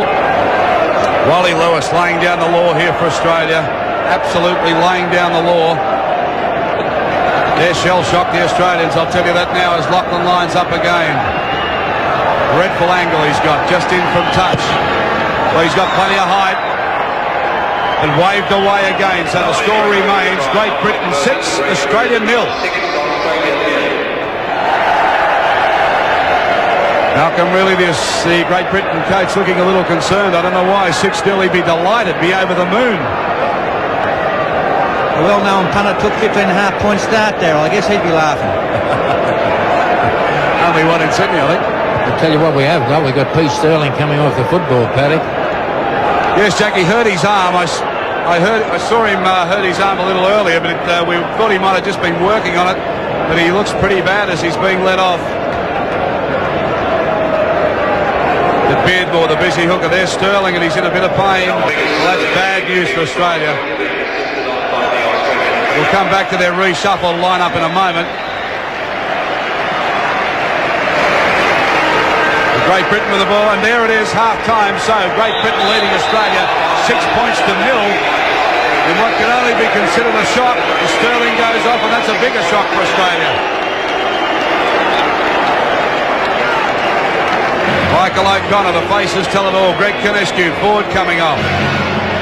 Wally Lewis laying down the law here for Australia. Absolutely laying down the law. They're shell-shocked, the Australians, I'll tell you that now, as Lachlan lines up again. Dreadful angle he's got, just in from touch. Well, he's got plenty of height. And waved away again, so the score remains Great Britain 6, Australia 0. Malcolm, really, the Great Britain coach looking a little concerned. I don't know why. 6-0, he'd be delighted, be over the moon. A well-known punter took 15.5 point start there. I guess he'd be laughing. Only one in Sydney, I think. I'll tell you what we have got. We've got Pete Sterling coming off the football paddock. Yes, Jackie, hurt his arm. I saw him hurt his arm a little earlier, but we thought he might have just been working on it. But he looks pretty bad as he's being let off. Beardmore, the busy hooker there, Sterling, and he's in a bit of pain. Well, that's bad news for Australia. We'll come back to their reshuffle lineup in a moment. Great Britain with the ball, and there it is, half-time. So Great Britain leading Australia 6 points to 0 in what can only be considered a shock. As Sterling goes off, and that's a bigger shock for Australia. Michael O'Connor, the faces tell it all. Greg Conescu, Ford coming off.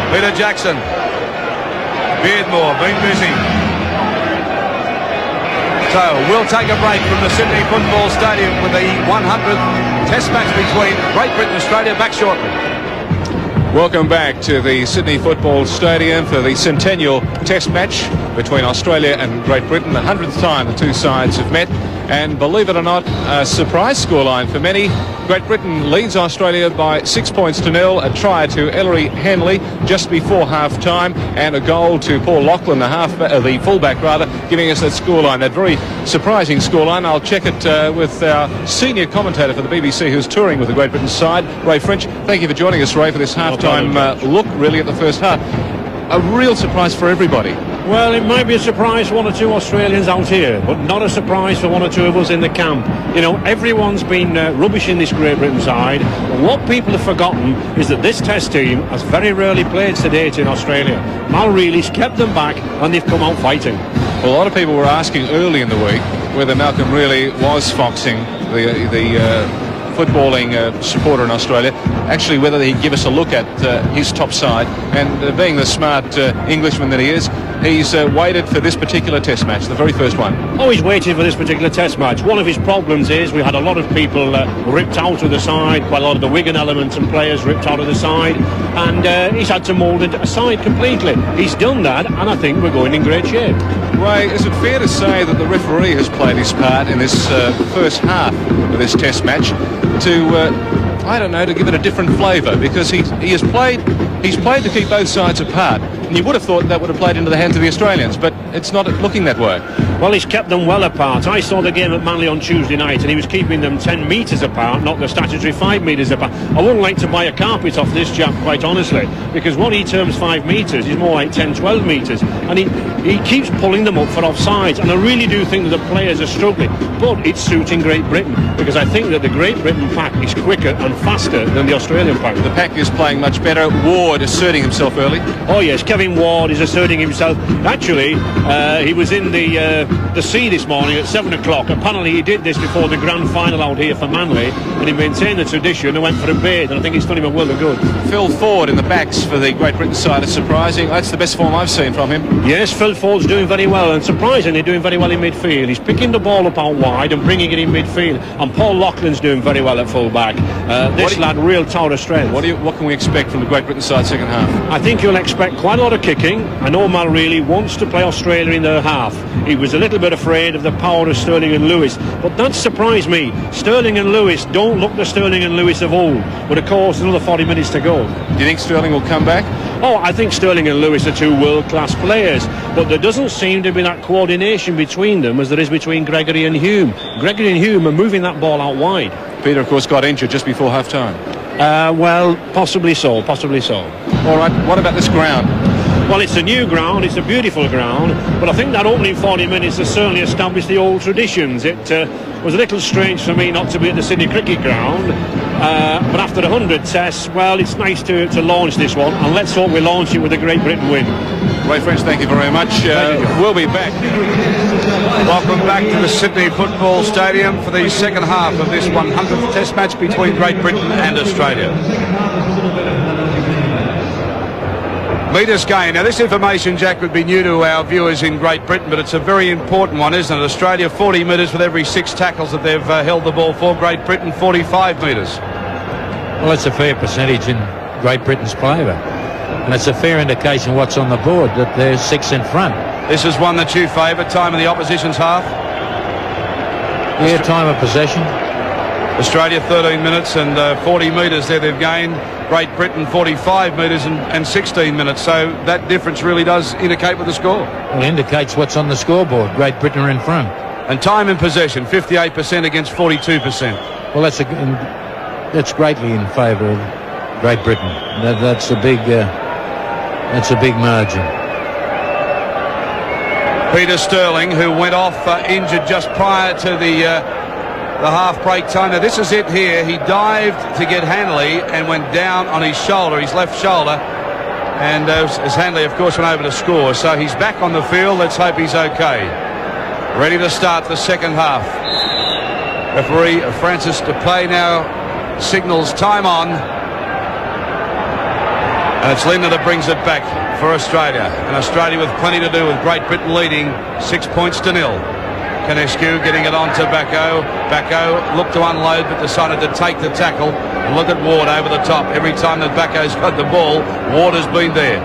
Peter Jackson. Beardmore, been busy. So we'll take a break from the Sydney Football Stadium with the 100th Test match between Great Britain and Australia. Back shortly. Welcome back to the Sydney Football Stadium for the centennial Test match between Australia and Great Britain. The 100th time the two sides have met. And believe it or not, a surprise scoreline for many. Great Britain leads Australia by 6 points to 0. A try to Ellery Hanley just before half-time, and a goal to Paul Lachlan, the fullback, giving us that scoreline. That very surprising scoreline. I'll check it with our senior commentator for the BBC, who's touring with the Great Britain side, Ray French. Thank you for joining us, Ray, for this half-time look, really, at the first half. A real surprise for everybody. Well, it might be a surprise for one or two Australians out here, but not a surprise for one or two of us in the camp. You know, everyone's been rubbish in this Great Britain side. But what people have forgotten is that this Test team has very rarely played to date in Australia. Mal Reilly's kept them back, and they've come out fighting. Well, a lot of people were asking early in the week whether Malcolm Reilly was foxing the footballing supporter in Australia, actually whether he'd give us a look at his top side, and being the smart Englishman that he is, he's waited for this particular Test match, the very first one. Oh, he's waiting for this particular Test match. One of his problems is we had a lot of people ripped out of the side, quite a lot of the Wigan elements and players ripped out of the side, and he's had to mould it aside completely. He's done that, and I think we're going in great shape. Ray, is it fair to say that the referee has played his part in this first half of this Test match to I don't know, to give it a different flavour, because he's played to keep both sides apart, and you would have thought that would have played into the hands of the Australians, but it's not looking that way. Well, he's kept them well apart. I saw the game at Manly on Tuesday night, and he was keeping them 10 metres apart, not the statutory 5 metres apart. I wouldn't like to buy a carpet off this chap, quite honestly, because what he terms 5 metres is more like 10, 12 metres, and he keeps pulling them up for offsides, and I really do think that the players are struggling, but it's suiting Great Britain, because I think that the Great Britain pack is quicker and faster than the Australian pack. The pack is playing much better. Ward asserting himself early. Oh yes, Kevin Ward is asserting himself. Actually, he was in the sea this morning at 7 o'clock. Apparently he did this before the grand final out here for Manly, and he maintained the tradition and went for a bathe, and I think he's done him a world of good. Phil Ford in the backs for the Great Britain side is surprising. That's the best form I've seen from him. Yes, Phil Ford's doing very well, and surprisingly doing very well in midfield. He's picking the ball up out wide and bringing it in midfield, and Paul Lachlan's doing very well at full back. This lad, real tower of strength. What can we expect from the Great Britain side second half? I think you'll expect quite a lot of kicking. I know Mal really wants to play Australia in their half. He was a little bit afraid of the power of Sterling and Lewis, but that surprised me. Sterling and Lewis don't look the Sterling and Lewis of old, but of course another 40 minutes to go. Do you think Sterling will come back? Oh, I think Sterling and Lewis are two world-class players, but there doesn't seem to be that coordination between them as there is between Gregory and Hume. Gregory and Hume are moving that ball out wide. Peter, of course, got injured just before half-time. Well, possibly so, possibly so. All right, what about this ground? Well, it's a new ground, it's a beautiful ground, but I think that opening 40 minutes has certainly established the old traditions. It was a little strange for me not to be at the Sydney Cricket Ground, but after 100 tests, well, it's nice to launch this one, and let's hope we launch it with a Great Britain win. Ray French, thank you very much. We'll be back. Welcome back to the Sydney Football Stadium for the second half of this 100th Test match between Great Britain and Australia. Meters gain. Now, this information, Jack, would be new to our viewers in Great Britain, but it's a very important one, isn't it? Australia 40 metres with every 6 tackles that they've held the ball for. Great Britain 45 metres. Well, that's a fair percentage in Great Britain's favour, and it's a fair indication what's on the board, that they're 6 in front. This is one that you favour. Time in the opposition's half. Yeah, time of possession. Australia 13 minutes and 40 metres there they've gained. Great Britain 45 metres and 16 minutes. So that difference really does indicate with the score. Well, it indicates what's on the scoreboard. Great Britain are in front. And time in possession, 58% against 42%. Well, that's greatly in favour of Great Britain. That's a big margin. Peter Sterling, who went off injured just prior to the half break time. Now this is it here. He dived to get Hanley and went down on his shoulder, his left shoulder, and as Hanley of course went over to score. So he's back on the field. Let's hope he's okay. Ready to start the second half. Referee Francis DePay now signals time on, and it's Linda that brings it back for Australia, and Australia with plenty to do, with Great Britain leading 6 points to 0. Canescu getting it on to Bacco. Bacco looked to unload but decided to take the tackle, and look at Ward over the top. Every time that Bacco's got the ball, Ward has been there.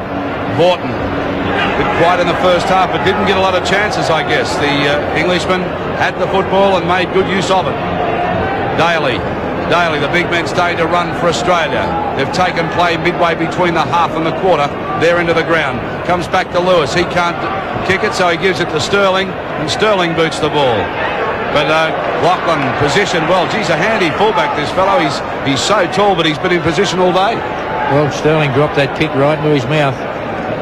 Vaughton, a bit quiet in the first half but didn't get a lot of chances, I guess. The Englishman had the football and made good use of it. Daly, the big men staying to run for Australia. They've taken play midway between the half and the quarter. They're into the ground. Comes back to Lewis. He can't kick it, so he gives it to Sterling, and Sterling boots the ball. But Lachlan positioned well. Geez, a handy fullback, this fellow. He's so tall, but he's been in position all day. Well, Sterling dropped that kick right into his mouth.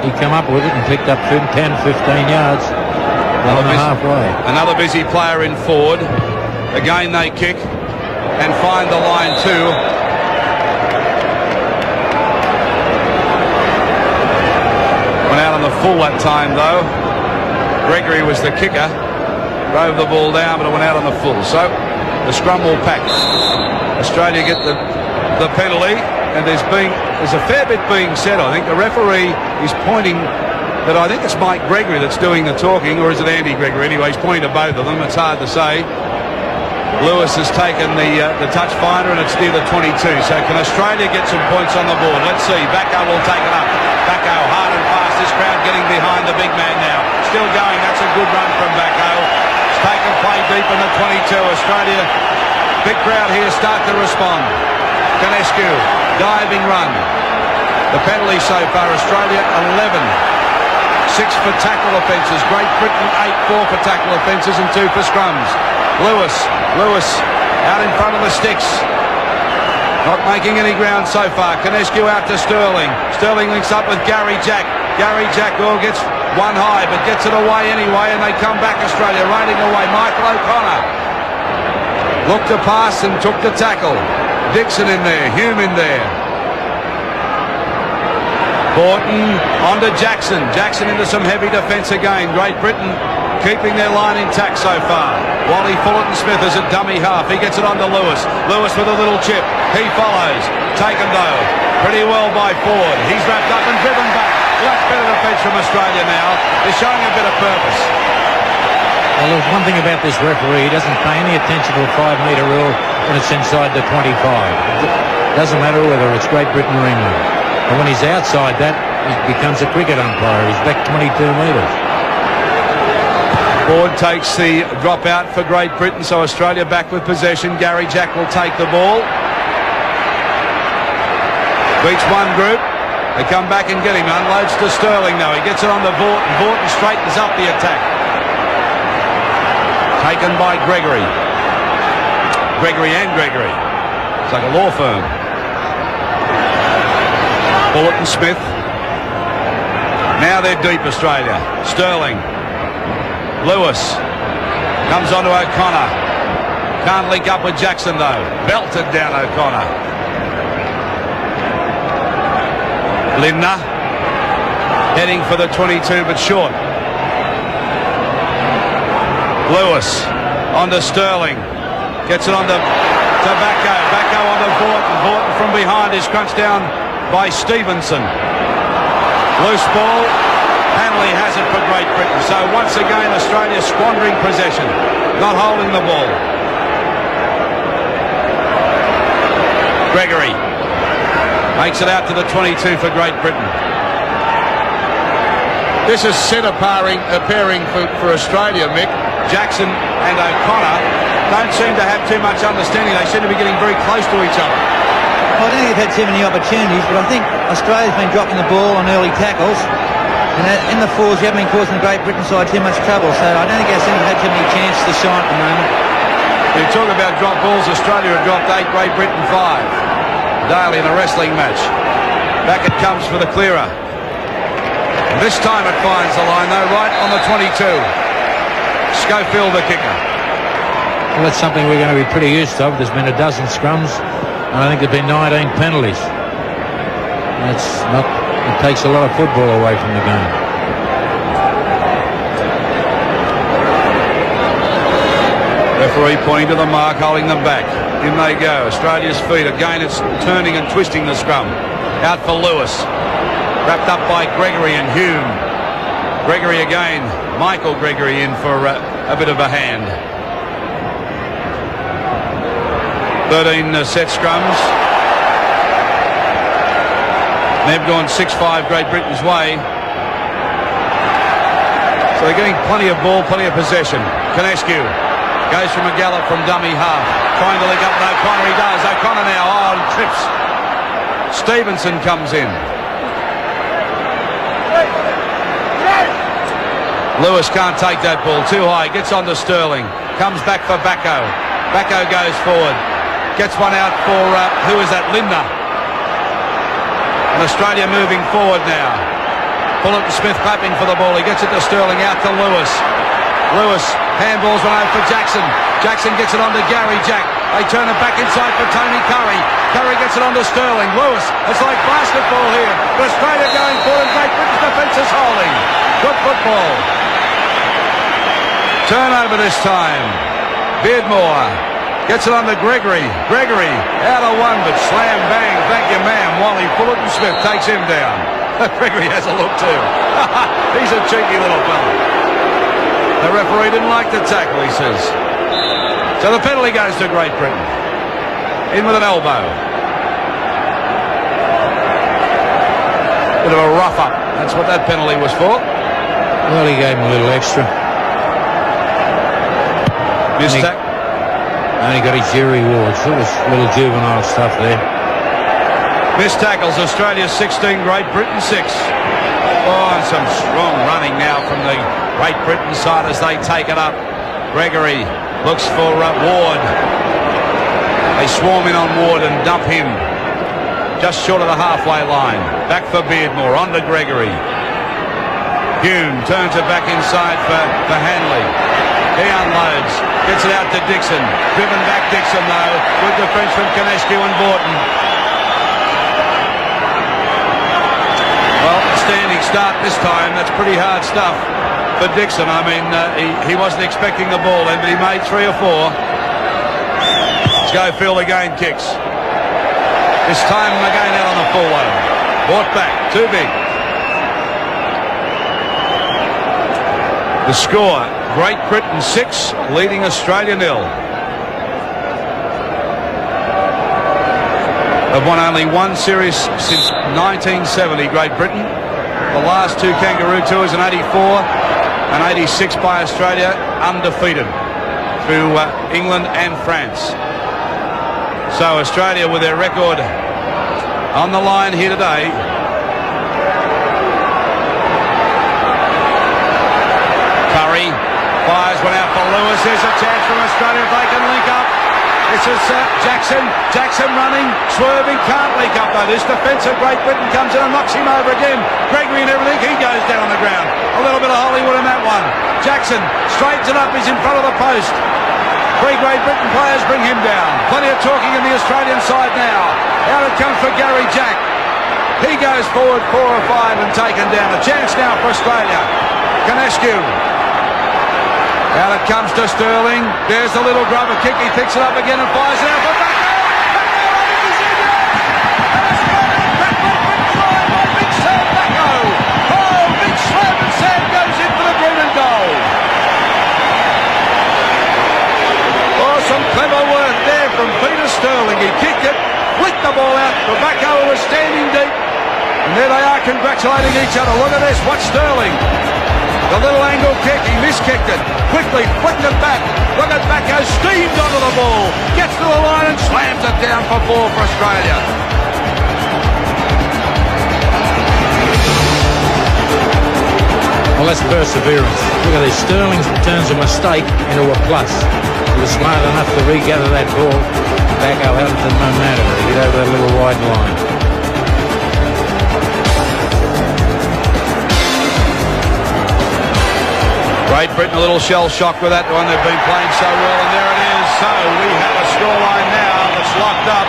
He come up with it and picked up 10, 15 yards. Halfway. Another busy player in forward. Again, they kick and find the line too. Went out on the full that time though. Gregory was the kicker. Drove the ball down, but it went out on the full. So the scrum will pack. Australia get the penalty, and there's a fair bit being said. I think the referee is pointing that I think it's Mike Gregory that's doing the talking, or is it Andy Gregory? Anyway, he's pointing to both of them. It's hard to say. Lewis has taken the touch finder, and it's near the 22. So can Australia get some points on the board? Let's see. Bacco will take it up. Bacco hard and fast. This crowd getting behind the big man now. Still going. That's a good run from Bacco. It's taken play deep in the 22. Australia, big crowd here, start to respond. Canescu, diving run. The penalty so far, Australia 11. 6 for tackle offences. Great Britain 8 for tackle offences and 2 for scrums. Lewis out in front of the sticks. Not making any ground so far. Canescu out to Sterling. Sterling links up with Gary Jack. Gary Jack gets one high but gets it away anyway, and they come back, Australia raining away. Michael O'Connor looked to pass and took the tackle. Dixon in there, Hume in there. Borton on to Jackson. Jackson into some heavy defence again. Great Britain keeping their line intact so far. Wally Fullerton-Smith is a dummy half. He gets it on to Lewis. Lewis with a little chip. He follows. Taken though pretty well by Ford. He's wrapped up and driven back. That's better defence from Australia now. They're showing a bit of purpose. Well, there's one thing about this referee. He doesn't pay any attention to a 5-metre rule when it's inside the 25. It doesn't matter whether it's Great Britain or England. And when he's outside that, he becomes a cricket umpire. He's back 22 metres. Board takes the drop out for Great Britain, so Australia back with possession. Gary Jack will take the ball. Beats one group. They come back and get him. Unloads to Sterling, though. He gets it on to Vorton. Vorton straightens up the attack. Taken by Gregory. Gregory and Gregory. It's like a law firm. Bullitt and Smith. Now they're deep, Australia. Sterling. Lewis comes on to O'Connor. Can't link up with Jackson, though. Belted down O'Connor. Lindner heading for the 22, but short. Lewis on to Sterling. Gets it on to Backo. Backo on to Vorton. Vorton from behind is crunched down by Stevenson. Loose ball. Hanley has it for Great Britain. So once again, Australia squandering possession, not holding the ball. Gregory makes it out to the 22 for Great Britain. This is centre pairing for Australia, Mick. Jackson and O'Connor don't seem to have too much understanding. They seem to be getting very close to each other. Well, I don't think they've had too many opportunities, but I think Australia's been dropping the ball on early tackles. And in the fours, you haven't been causing the Great Britain side too much trouble, so I don't think our centre had too many chances to shine at the moment. You talk about drop balls, Australia have dropped 8, Great Britain 5. Daly in a wrestling match. Back it comes for the clearer. And this time it finds the line, though, right on the 22. Schofield the kicker. Well, that's something we're going to be pretty used to. There's been a dozen scrums, and I think there've been 19 penalties. That's not... It takes a lot of football away from the game. Referee pointing to the mark, holding them back. In they go. Australia's feet. Again, it's turning and twisting the scrum. Out for Lewis. Wrapped up by Gregory and Hume. Gregory again. Michael Gregory in for a bit of a hand. 13 set scrums. They've gone 6-5 Great Britain's way. So they're getting plenty of ball, plenty of possession. Conescu goes from a gallop from dummy half. Trying to link up with O'Connor. He does. O'Connor now. Oh, and trips. Stevenson comes in. Lewis can't take that ball. Too high. Gets on to Sterling. Comes back for Backo. Backo goes forward. Gets one out for, who is that? Lindner. And Australia moving forward now. Bullitt and Smith clapping for the ball. He gets it to Sterling, out to Lewis. Lewis handballs one over for Jackson. Jackson gets it on to Gary Jack. They turn it back inside for Tony Curry. Curry gets it on to Sterling. Lewis, it's like basketball here. But Australia going forward. Great Britain's defence is holding. Good football. Turnover this time. Beardmore gets it on to Gregory. Gregory out of one, but slam bang. Thank you, ma'am. Wally Bullitt and Smith takes him down. Gregory has a look too. He's a cheeky little fella. The referee didn't like the tackle, he says. So the penalty goes to Great Britain. In with an elbow. Bit of a rough up. That's what that penalty was for. Well, he gave him a little extra. Missed tackle. Only got his jury awards. It was little juvenile stuff there. Missed tackles. Australia 16, Great Britain 6. Oh, and some strong running now from the Great Britain side as they take it up. Gregory looks for Ward. They swarm in on Ward and dump him just short of the halfway line. Back for Beardmore. On to Gregory. Hume turns it back inside for Hanley. He unloads. Gets it out to Dixon. Driven back Dixon, though, with the French from Conescu and Vorton. Well, standing start this time. That's pretty hard stuff for Dixon. I mean, he wasn't expecting the ball then, but he made 3 or 4. Schofield again kicks. This time again out on the full load. Brought back. Too big. The score, Great Britain 6, leading Australia 0. They've won only one series since 1970, Great Britain. The last two Kangaroo Tours in 84 and 86 by Australia, undefeated through England and France. So Australia with their record on the line here today. Curry fires one out for Lewis. There's a chance from Australia if they can link up. This is Jackson. Jackson running, swerving, can't link up though. This defence of Great Britain comes in and knocks him over again. Gregory and everything, he goes down on the ground. A little bit of Hollywood in that one. Jackson straightens it up, he's in front of the post. Three Great Britain players bring him down. Plenty of talking in the Australian side now. Out it comes for Gary Jack. He goes forward 4 or 5 and taken down. A chance now for Australia. Canescu. Out it comes to Sterling. There's the little grubber kick. He picks it up again and fires it out for Backo. Big Sam Backo. Oh, big slam and Sam goes in for the green and gold. Oh, some clever work there from Peter Sterling. He kicked it, flicked the ball out for Backo, who was standing deep. And there they are congratulating each other. Look at this. Watch Sterling. The little angle kick, he miskicked it. Quickly flicked it back. Look at Backo, steamed onto the ball. Gets to the line and slams it down for 4 for Australia. Well, that's perseverance. Look at this. Sterling turns a mistake into a plus. He was smart enough to regather that ball. Backo held the momentum to get over that little wide line. Great Britain a little shell shock with that one. They've been playing so well, and there it is. So we have a scoreline now that's locked up.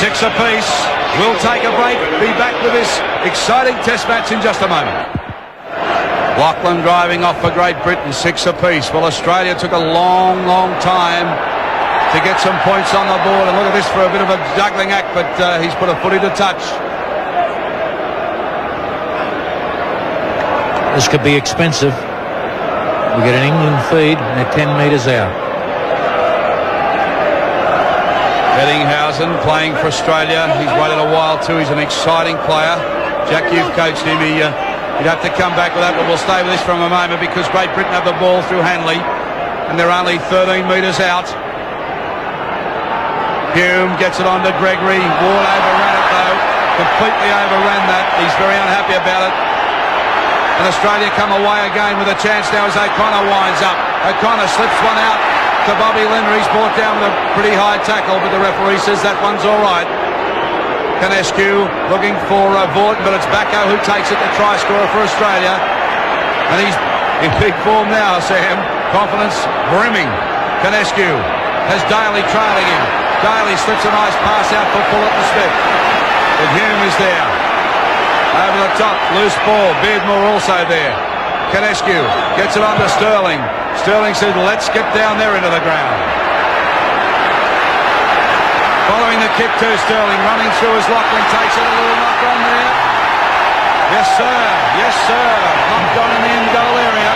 6 apiece. We'll take a break. Be back with this exciting test match in just a moment. Lachlan driving off for Great Britain, 6 apiece. Well, Australia took a long, long time to get some points on the board. And look at this for a bit of a juggling act, but he's put a footy to touch. This could be expensive. We get an England feed and they're 10 metres out. Eddinghausen playing for Australia. He's waited a while too. He's an exciting player. Jack, you've coached him. He'd have to come back with that, but we'll stay with this for a moment because Great Britain have the ball through Hanley and they're only 13 metres out. Hume gets it on to Gregory. Ward overran it though. Completely overran that. He's very unhappy about it. And Australia come away again with a chance now as O'Connor winds up. O'Connor slips one out to Bobby Linder. He's brought down with a pretty high tackle, but the referee says that one's all right. Canescu looking for Vorton, but it's Backo who takes it, the try scorer for Australia. And he's in big form now, Sam. Confidence brimming. Canescu has Daly trailing him. Daly slips a nice pass out for Fuller to Smith. But Hume is there. Over the top, loose ball. Beardmore also there. Canescu gets it on to Sterling. Sterling said, let's get down there into the ground. Following the kick to Sterling, running through as Lachlan takes it. A little knock on there. Yes, sir. Yes, sir. Knocked on in the end goal area.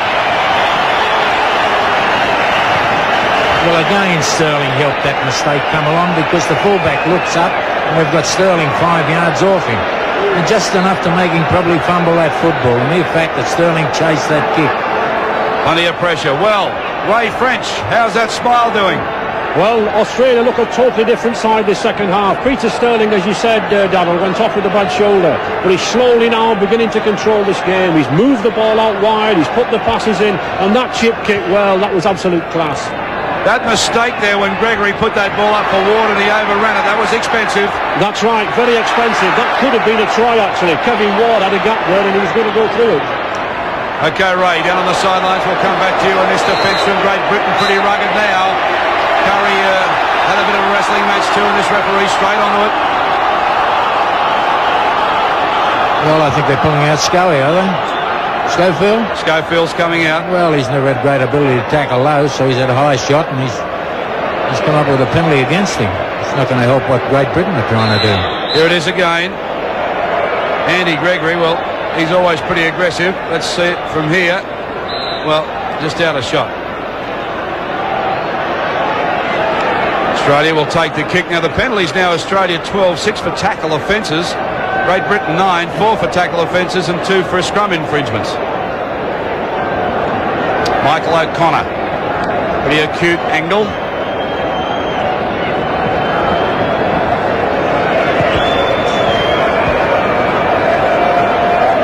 Well, again, Sterling helped that mistake come along because the fullback looks up and we've got Sterling 5 yards off him. And just enough to make him probably fumble that football. The mere fact that Sterling chased that kick. Plenty of pressure. Well, Ray French, how's that smile doing? Well, Australia look a totally different side this second half. Peter Sterling, as you said, Darryl, went off with a bad shoulder. But he's slowly now beginning to control this game. He's moved the ball out wide. He's put the passes in. And that chip kick, well, that was absolute class. That mistake there when Gregory put that ball up for Ward and he overran it, that was expensive. That's right, very expensive. That could have been a try, actually. Kevin Ward had a gap there and he was going to go through it. OK, Ray, down on the sidelines. We'll come back to you on this defence from Great Britain. Pretty rugged now. Curry had a bit of a wrestling match too, and this referee straight onto it. Well, I think they're pulling out Scully, are they? Schofield? Schofield's coming out. Well, he's never had great ability to tackle low, so he's had a high shot and he's come up with a penalty against him. It's not going to help what Great Britain are trying to do. Here it is again. Andy Gregory, well, he's always pretty aggressive. Let's see it from here. Well, just out of shot. Australia will take the kick. Now the penalties now Australia 12-6 for tackle offences. Great Britain 9, 4 for tackle offences and 2 for scrum infringements. Michael O'Connor, pretty acute angle.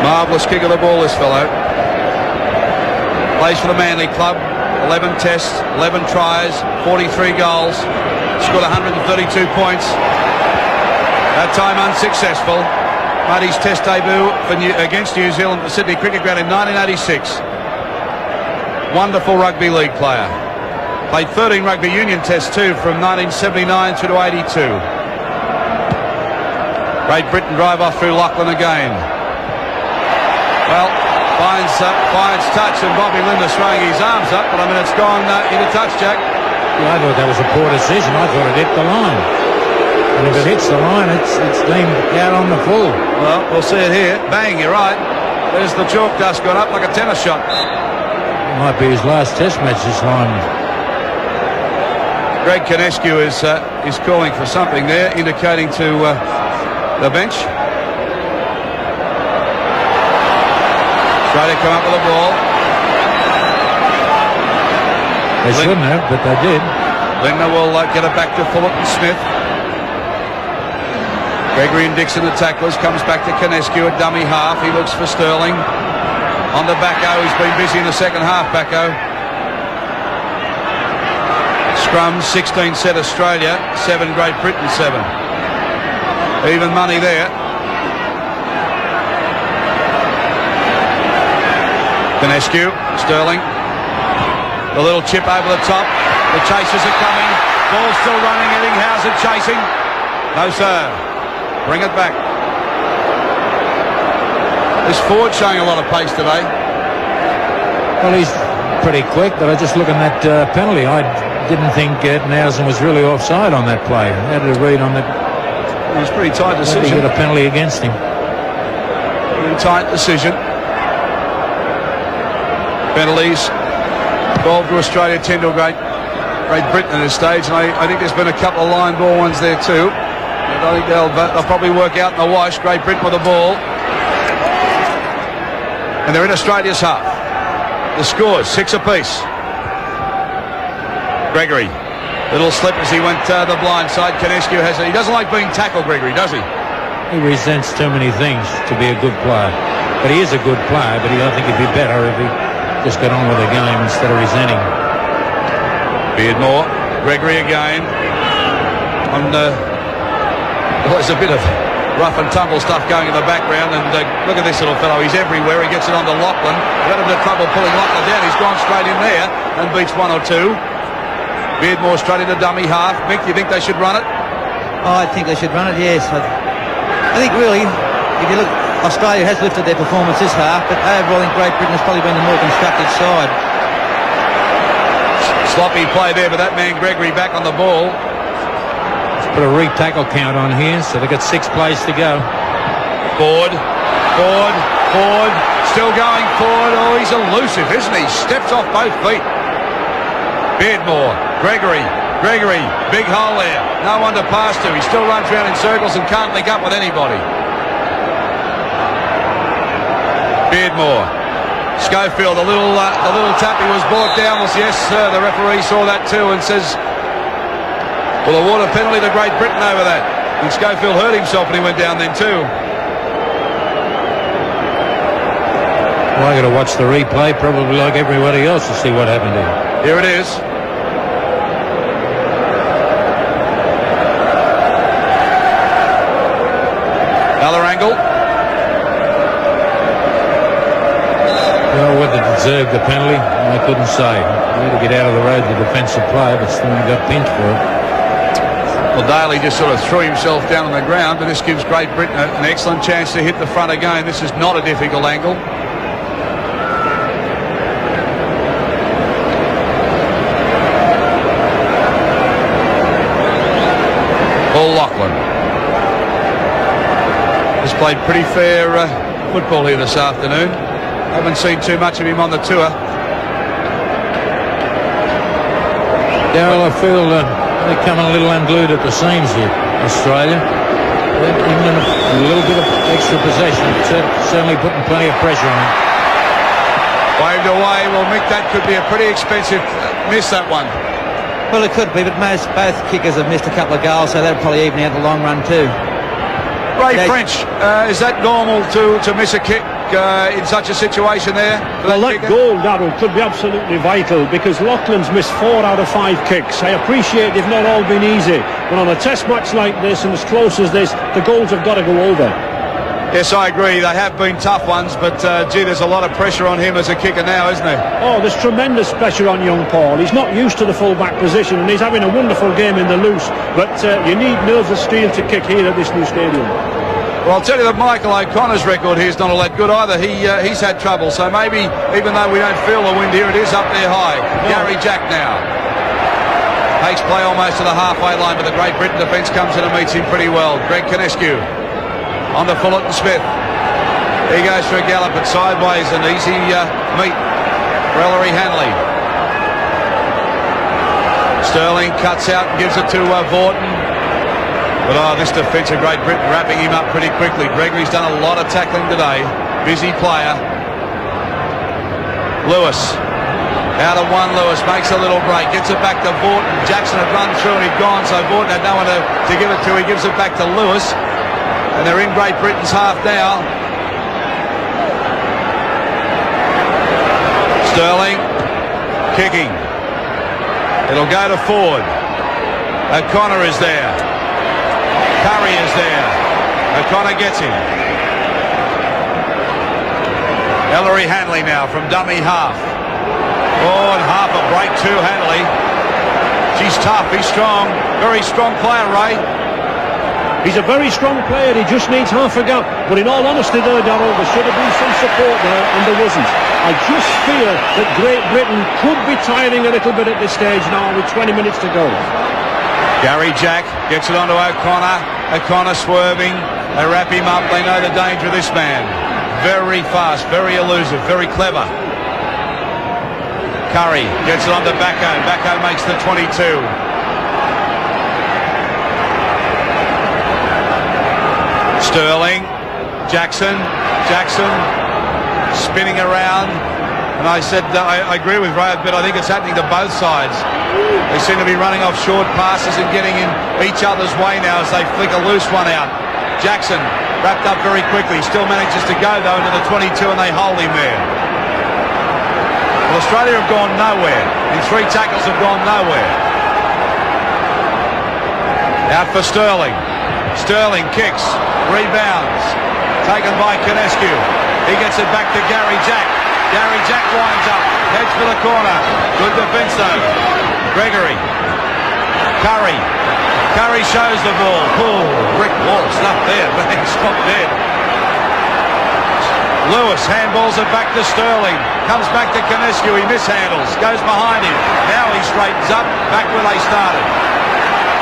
Marvellous kick of the ball, this fellow. Plays for the Manly club, 11 tests, 11 tries, 43 goals, scored 132 points. That time unsuccessful. Made his test debut against New Zealand at the Sydney Cricket Ground in 1986. Wonderful rugby league player. Played 13 rugby union tests too from 1979 through to 82. Great Britain drive off through Lachlan again. Well, finds touch, and Bobby Lindner throwing his arms up, but I mean it's gone into touch, Jack. Yeah, I thought that was a poor decision. I thought it hit the line. And if it hits the line, it's deemed out on the full. Well, we'll see it here. Bang, you're right. There's the chalk dust gone up like a tennis shot. It might be his last test match, this line. Greg Canescu is calling for something there, indicating to the bench. Australia come up with the ball. They shouldn't have, but they did. Lindner will get it back to Fullerton Smith. Gregory and Dixon, the tacklers, comes back to Canescu at dummy half. He looks for Sterling. On to Backo, who's been busy in the second half, Backo. Scrum, 16 set Australia, 7 Great Britain, 7. Even money there. Canescu, Sterling. The little chip over the top. The chasers are coming. Ball still running. Eddinghausen chasing. No, sir. Bring it back. This Ford showing a lot of pace today. Well, he's pretty quick, but I just look at that penalty. I didn't think Eddinghausen was really offside on that play. How did it read on that? It was a pretty tight decision. He got a penalty against him. Pretty tight decision. Penalties 12 to Australia, 10 to Great Britain at this stage, and I think there's been a couple of line ball ones there too. But I think they'll probably work out in the wash. Great Britain with the ball, and they're in Australia's half. The scores 6 apiece. Gregory, little slip as he went the blind side. Canescu he doesn't like being tackled, Gregory, does he? He resents too many things to be a good player, but he is a good player. But I think he'd be better if he just got on with the game instead of resenting. Beardmore, Gregory again. There's a bit of rough and tumble stuff going in the background, and look at this little fellow. He's everywhere. He gets it onto Lachlan. Got a bit of trouble pulling Lachlan down. He's gone straight in there and beats 1 or 2. Beardmore straight into dummy half. Mick, do you think they should run it? Oh, I think they should run it, yes. I think really, if you look, Australia has lifted their performance this half, but overall I think Great Britain has probably been the more constructive side. Sloppy play there, but that man Gregory back on the ball. Let's put a re-tackle count on here, so they've got 6 plays to go. Ford, still going forward. Oh, he's elusive, isn't he? Steps off both feet. Beardmore, Gregory, big hole there. No one to pass to. He still runs around in circles and can't link up with anybody. Beardmore, Schofield, the little tap, he was brought down. Was yes, sir. The referee saw that too and says, well, award a penalty to Great Britain over that. And Schofield hurt himself when he went down then too. Well, I got to watch the replay, probably like everybody else, to see what happened here. Here it is. Another angle. Well, whether it deserved the penalty, I couldn't say. He had to get out of the road, the defensive player, but still he got pinched for it. Well, Daly just sort of threw himself down on the ground, but this gives Great Britain an excellent chance to hit the front again. This is not a difficult angle. Paul Lachlan has played pretty fair football here this afternoon. Haven't seen too much of him on the tour. Darryl, I feel they're coming a little unglued at the seams here, Australia. England a little bit of extra possession, certainly putting plenty of pressure on him. Waved away. Well, Mick, that could be a pretty expensive miss, that one. Well, it could be, but both kickers have missed a couple of goals, so they'll probably even out the long run too. Ray French, is that normal to miss a kick in such a situation there? Well, that goal, Darryl, could be absolutely vital because Loughlin's missed 4 out of 5 kicks. I appreciate they've not all been easy, but on a test match like this and as close as this, the goals have got to go over. Yes, I agree. They have been tough ones, but gee, there's a lot of pressure on him as a kicker now, isn't there? Oh, there's tremendous pressure on young Paul. He's not used to the full-back position, and he's having a wonderful game in the loose. But you need nerves of steel to kick here at this new stadium. Well, I'll tell you that Michael O'Connor's record here is not all that good either. He's had trouble, so maybe, even though we don't feel the wind here, it is up there high. Gary Jack now takes play almost to the halfway line, but the Great Britain defence comes in and meets him pretty well. Greg Canescu on to Fullerton Smith. He goes for a gallop, but sideways, an easy meet for Ellery Hanley. Sterling cuts out and gives it to Vaughton. But this defence of Great Britain wrapping him up pretty quickly. Gregory's done a lot of tackling today. Busy player. Lewis. Out of one, Lewis makes a little break. Gets it back to Vaughton. Jackson had run through and he'd gone, so Vaughton had no one to give it to. He gives it back to Lewis. And they're in Great Britain's half now. Sterling kicking. It'll go to Ford. O'Connor is there. Curry is there. O'Connor gets him. Ellery Hanley now from dummy half. Oh, and half a break too, Hanley. She's tough, he's strong. Very strong player, Ray. He's a very strong player, he just needs half a gap. But in all honesty there, Darryl, there should have been some support there, and there wasn't. I just fear that Great Britain could be tiring a little bit at this stage now with 20 minutes to go. Gary Jack gets it onto O'Connor. O'Connor swerving. They wrap him up. They know the danger of this man. Very fast, very elusive, very clever. Curry gets it onto Bacco. Bacco makes the 22. Sterling, Jackson spinning around, and I said I agree with Ray, but I think it's happening to both sides. They seem to be running off short passes and getting in each other's way now as they flick a loose one out. Jackson wrapped up very quickly, still manages to go though into the 22 and they hold him there. Well, Australia have gone nowhere, and 3 tackles have gone nowhere. Out for Sterling. Sterling kicks, rebounds, taken by Canescu. He gets it back to Gary Jack. Gary Jack winds up, heads for the corner. Good defence though. Gregory. Curry. Curry shows the ball. Oh, brick wall stuff there. Bang, stop dead. Lewis handballs it back to Sterling. Comes back to Canescu. He mishandles. Goes behind him. Now he straightens up. Back where they started.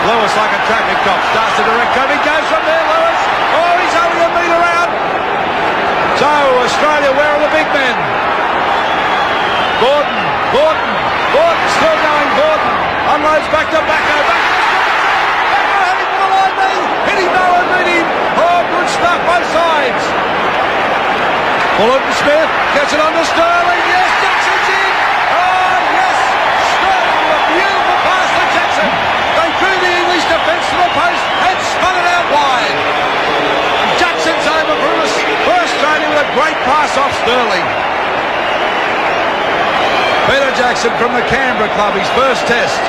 Lewis, like a traffic cop, starts to direct cover. He goes from there, Lewis. Oh, he's only a metre out. So, Australia, where are the big men? Vaughton, still going, Vaughton. Unloads back to Bacco. Bacco heading for the line, knee. Hitting Noah, beat him. Oh, good stuff, both sides. Fullerton Smith gets it on to Sterling. Yes, Jackson's in. Oh, yes. Sterling with a beautiful pass to Jackson. They drew the English defence to the post and spun it out wide. Jackson's over for Australia with a great pass off Sterling. Peter Jackson from the Canberra club, his first test.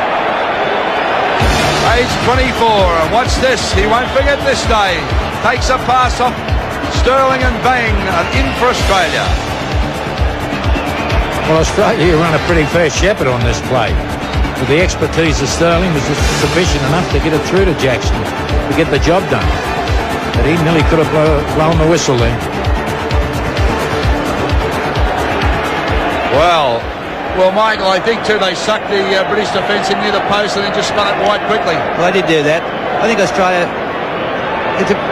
Age 24, and watch this, he won't forget this day. Takes a pass off Sterling and bang, and in for Australia. Well, Australia ran a pretty fair shepherd on this play. But the expertise of Sterling was just sufficient enough to get it through to Jackson to get the job done. But he nearly could have blown the whistle there. Well, Michael, I think too they sucked the British defence in near the post and then just spun it wide quickly. Well, they did do that. I think Australia,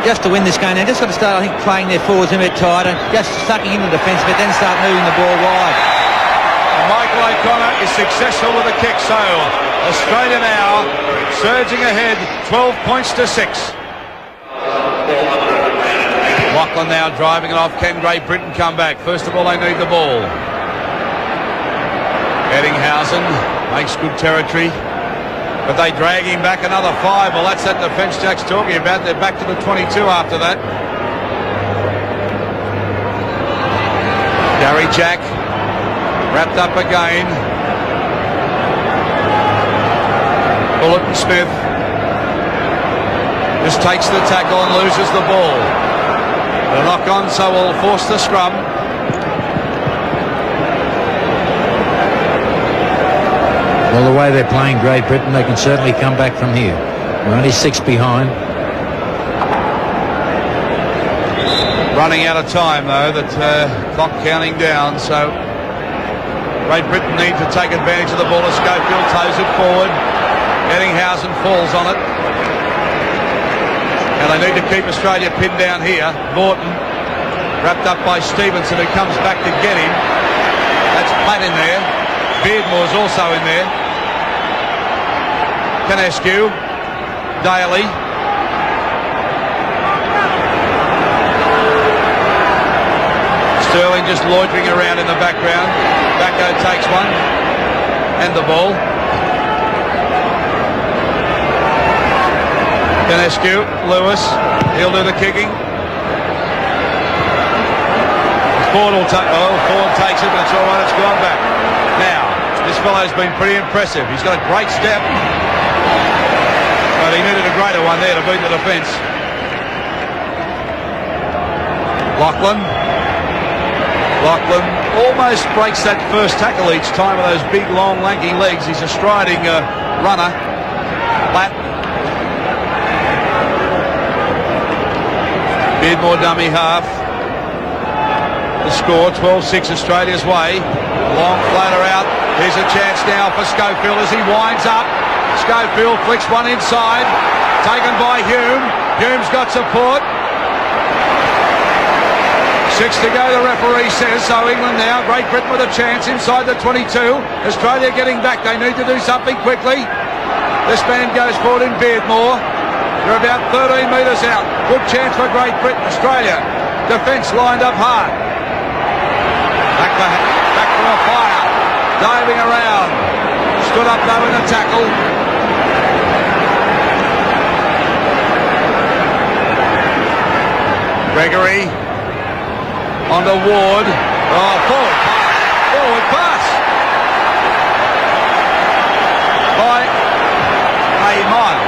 just to win this game, they've just got to start, I think, playing their forwards a bit tighter, just sucking in the defence, but then start moving the ball wide. Michael O'Connor is successful with a kick, so Australia now surging ahead 12 points to 6. Lachlan now driving it off. Can Great Britain come back? First of all, they need the ball. Eddinghausen makes good territory, but they drag him back another 5. Well, that's that defence Jack's talking about. They're back to the 22 after that. Gary Jack wrapped up again. Bulletin Smith just takes the tackle and loses the ball. The knock on, so will force the scrum. Well, the way they're playing Great Britain, they can certainly come back from here. We're only 6 behind. Running out of time, though, that clock counting down, so Great Britain need to take advantage of the ball as Schofield toes it forward. Eddinghausen falls on it. And they need to keep Australia pinned down here. Morton, wrapped up by Stevenson, who comes back to get him. That's Platt in there. Beardmore's also in there. Canescu, Daly. Sterling just loitering around in the background. Backo takes one. And the ball. Canescu, Lewis. He'll do the kicking. Ford takes it, but it's all right. It's gone back. Now, this fellow's been pretty impressive. He's got a great step. But he needed a greater one there to beat the defence. Lachlan almost breaks that first tackle each time with those big, long, lanky legs. He's a striding runner. Platt. Beardmore dummy half. The score, 12-6 Australia's way. Long floater out. Here's a chance now for Schofield as he winds up. Schofield flicks one inside. Taken by Hume. Hume's got support. 6 to go, the referee says. So England now, Great Britain with a chance inside the 22. Australia getting back. They need to do something quickly. This man goes forward in Beardmore. They're about 13 metres out. Good chance for Great Britain. Australia. Defence lined up hard. Back for a fire. Diving around. Stood up though in the tackle. Gregory. On to Ward. Oh, forward pass. By a mile.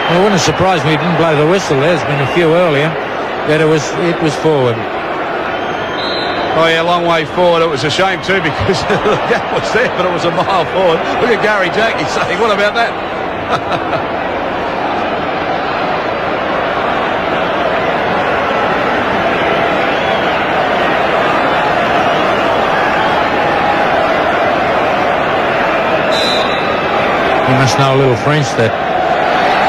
Well, it wouldn't surprise me he didn't blow the whistle. There's been a few earlier, but it was forward. Oh yeah, long way forward. It was a shame too because the gap was there, but it was a mile forward. Look at Gary Jack. He's saying, what about that? You must know a little French, that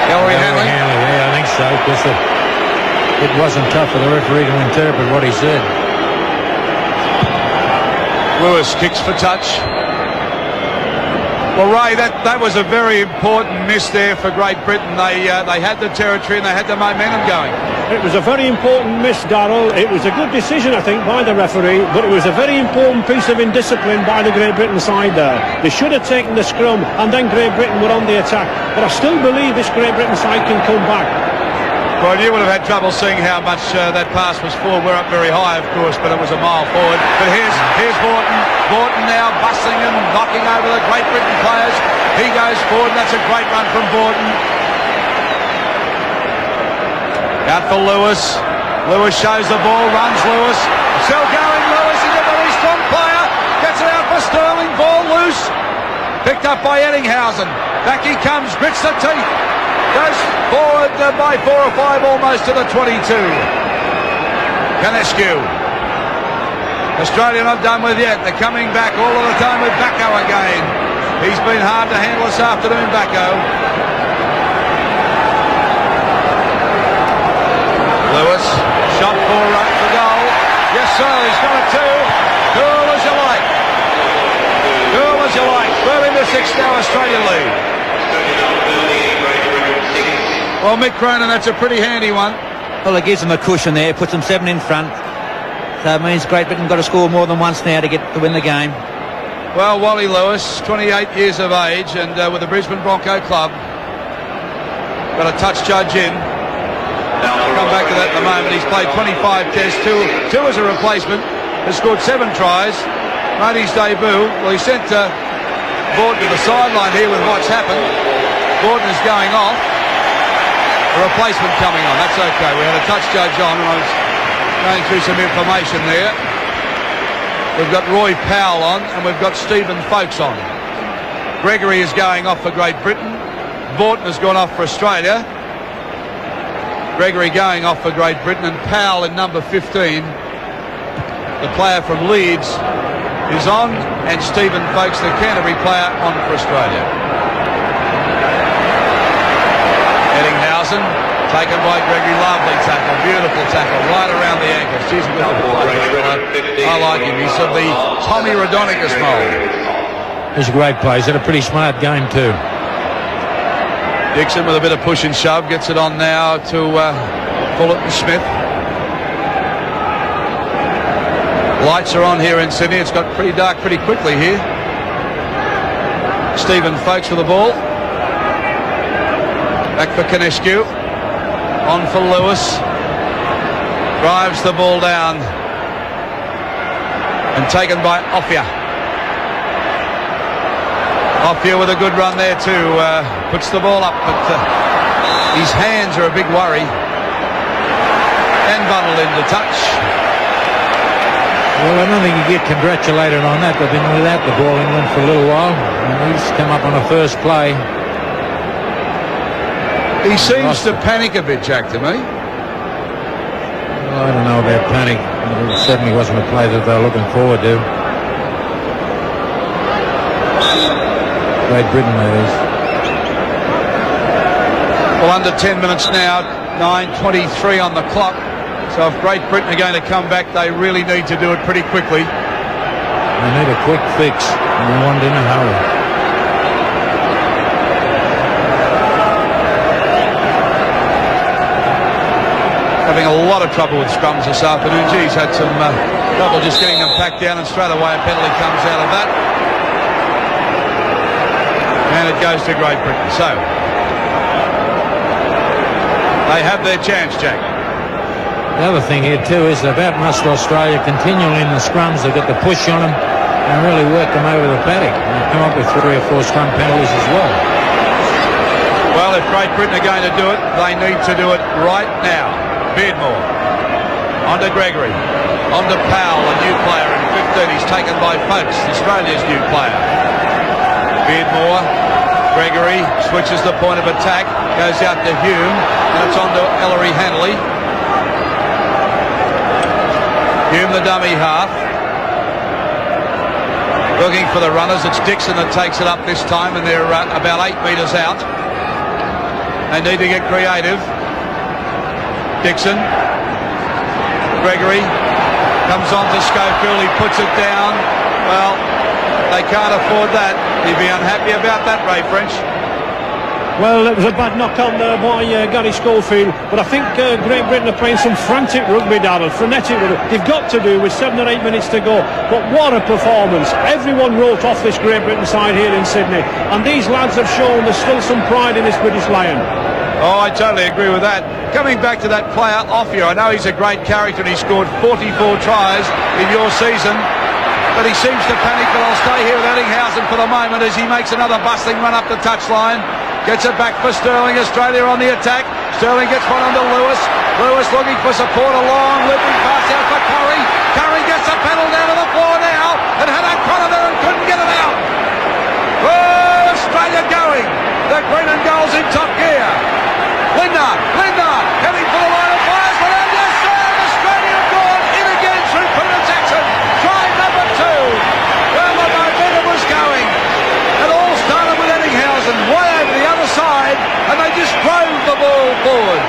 Ellery Hanley. Yeah, I think so, because it wasn't tough for the referee to interpret what he said. Lewis kicks for touch. Well, Ray, that was a very important miss there for Great Britain. They had the territory and they had the momentum going. It was a very important miss, Darrell. It was a good decision, I think, by the referee, but it was a very important piece of indiscipline by the Great Britain side there. They should have taken the scrum and then Great Britain were on the attack. But I still believe this Great Britain side can come back. Well, you would have had trouble seeing how much that pass was forward. We're up very high, of course, but it was a mile forward. But here's Morton. Morton now bustling and knocking over the Great Britain players. He goes forward, and that's a great run from Morton. Out for Lewis. Lewis shows the ball, runs Lewis. Still going, Lewis is a very strong player. Gets it out for Sterling, ball loose. Picked up by Eddinghausen. Back he comes, grits the teeth. Goes forward by 4 or 5 almost to the 22. Canescu. Australia not done with yet. They're coming back all of the time with Backo again. He's been hard to handle this afternoon, Backo. Lewis, shot for goal. Yes, sir, he's got it too. Cool as you like. Cool as you like. 13-6 now, Australia lead. Well, Mick Cronin, that's a pretty handy one. Well, it gives them a cushion there, puts them 7 in front. So it means Great Britain got to score more than once now to win the game. Well, Wally Lewis, 28 years of age, and with the Brisbane Bronco Club, got a touch judge in. I'll come back to that in a moment. He's played 25 tests, two as a replacement, has scored 7 tries, made his debut. Well, he sent Gordon to the sideline here with what's happened. Gordon is going off. A replacement coming on. That's okay. We had a touch judge on, and I was going through some information there. We've got Roy Powell on, and we've got Stephen Folkes on. Gregory is going off for Great Britain. Vaughton has gone off for Australia. Gregory going off for Great Britain, and Powell in number 15, the player from Leeds, is on, and Stephen Folkes, the Canterbury player, on for Australia. Eddinghausen, taken by Gregory. Lovely tackle, beautiful tackle, right around the ankles. Jeez, I like him. He's of the Tommy Raudonikis mould. He's a great player. He's had a pretty smart game too. Dixon with a bit of push and shove, gets it on now to Fullerton Smith. Lights are on here in Sydney. It's got pretty dark pretty quickly here. Stephen Folkes with the ball. Back for Konescu. On for Lewis. Drives the ball down. And taken by Offia. Offia with a good run there too. Puts the ball up, but his hands are a big worry. And bundled into touch. Well, I don't think you get congratulated on that. They've been without the ball England for a little while, and he's come up on a first play. He seems to panic a bit, Jack, to me. Well, I don't know about panic. It certainly wasn't a play that they were looking forward to. Great Britain, that is. Well, under 10 minutes now, 9:23 on the clock. So if Great Britain are going to come back, they really need to do it pretty quickly. They need a quick fix, and they want it in a hurry. Having a lot of trouble with scrums this afternoon. Geez, had some trouble just getting them packed down, and straight away a penalty comes out of that. And it goes to Great Britain. So they have their chance, Jack. The other thing here too is about must Australia continually in the scrums. They've got to push on them and really work them over the paddock. And they've come up with 3 or 4 scrum penalties as well. Well, if Great Britain are going to do it, they need to do it right now. Beardmore. On to Gregory. On to Powell, a new player in 15. He's taken by Folkes, Australia's new player. Beardmore. Gregory switches the point of attack. Goes out to Hume. And it's on to Ellery Hanley. Hume, the dummy half. Looking for the runners. It's Dixon that takes it up this time, and they're about 8 metres out. They need to get creative. Dixon. Gregory comes on to Schofield. He puts it down. Well, they can't afford that. He'd be unhappy about that, Ray French. Well, it was a bad knock on there by Gary Schofield, but I think Great Britain are playing some frantic rugby, Darrell, frenetic rugby. They've got to do with 7 or 8 minutes to go, but what a performance. Everyone wrote off this Great Britain side here in Sydney, and these lads have shown there's still some pride in this British Lion. Oh, I totally agree with that. Coming back to that player, Offia, I know he's a great character and he scored 44 tries in your season, but he seems to panic. But I'll stay here with Eddinghausen for the moment as he makes another bustling run up the touchline. Gets it back for Sterling. Australia on the attack. Sterling gets one under Lewis. Lewis looking for support, a long limping pass out for Curry. Curry gets a pedal down to the floor now and had a corner there and couldn't get it out. Oh, Australia going. The green and gold's in top gear. Lindner heading for the line of fires, but yes sir, Australia have gone in again through Peter Jackson. Try number 2. Well, the momentum was going. It all started with Eddinghausen way over the other side, and they just drove the ball forward.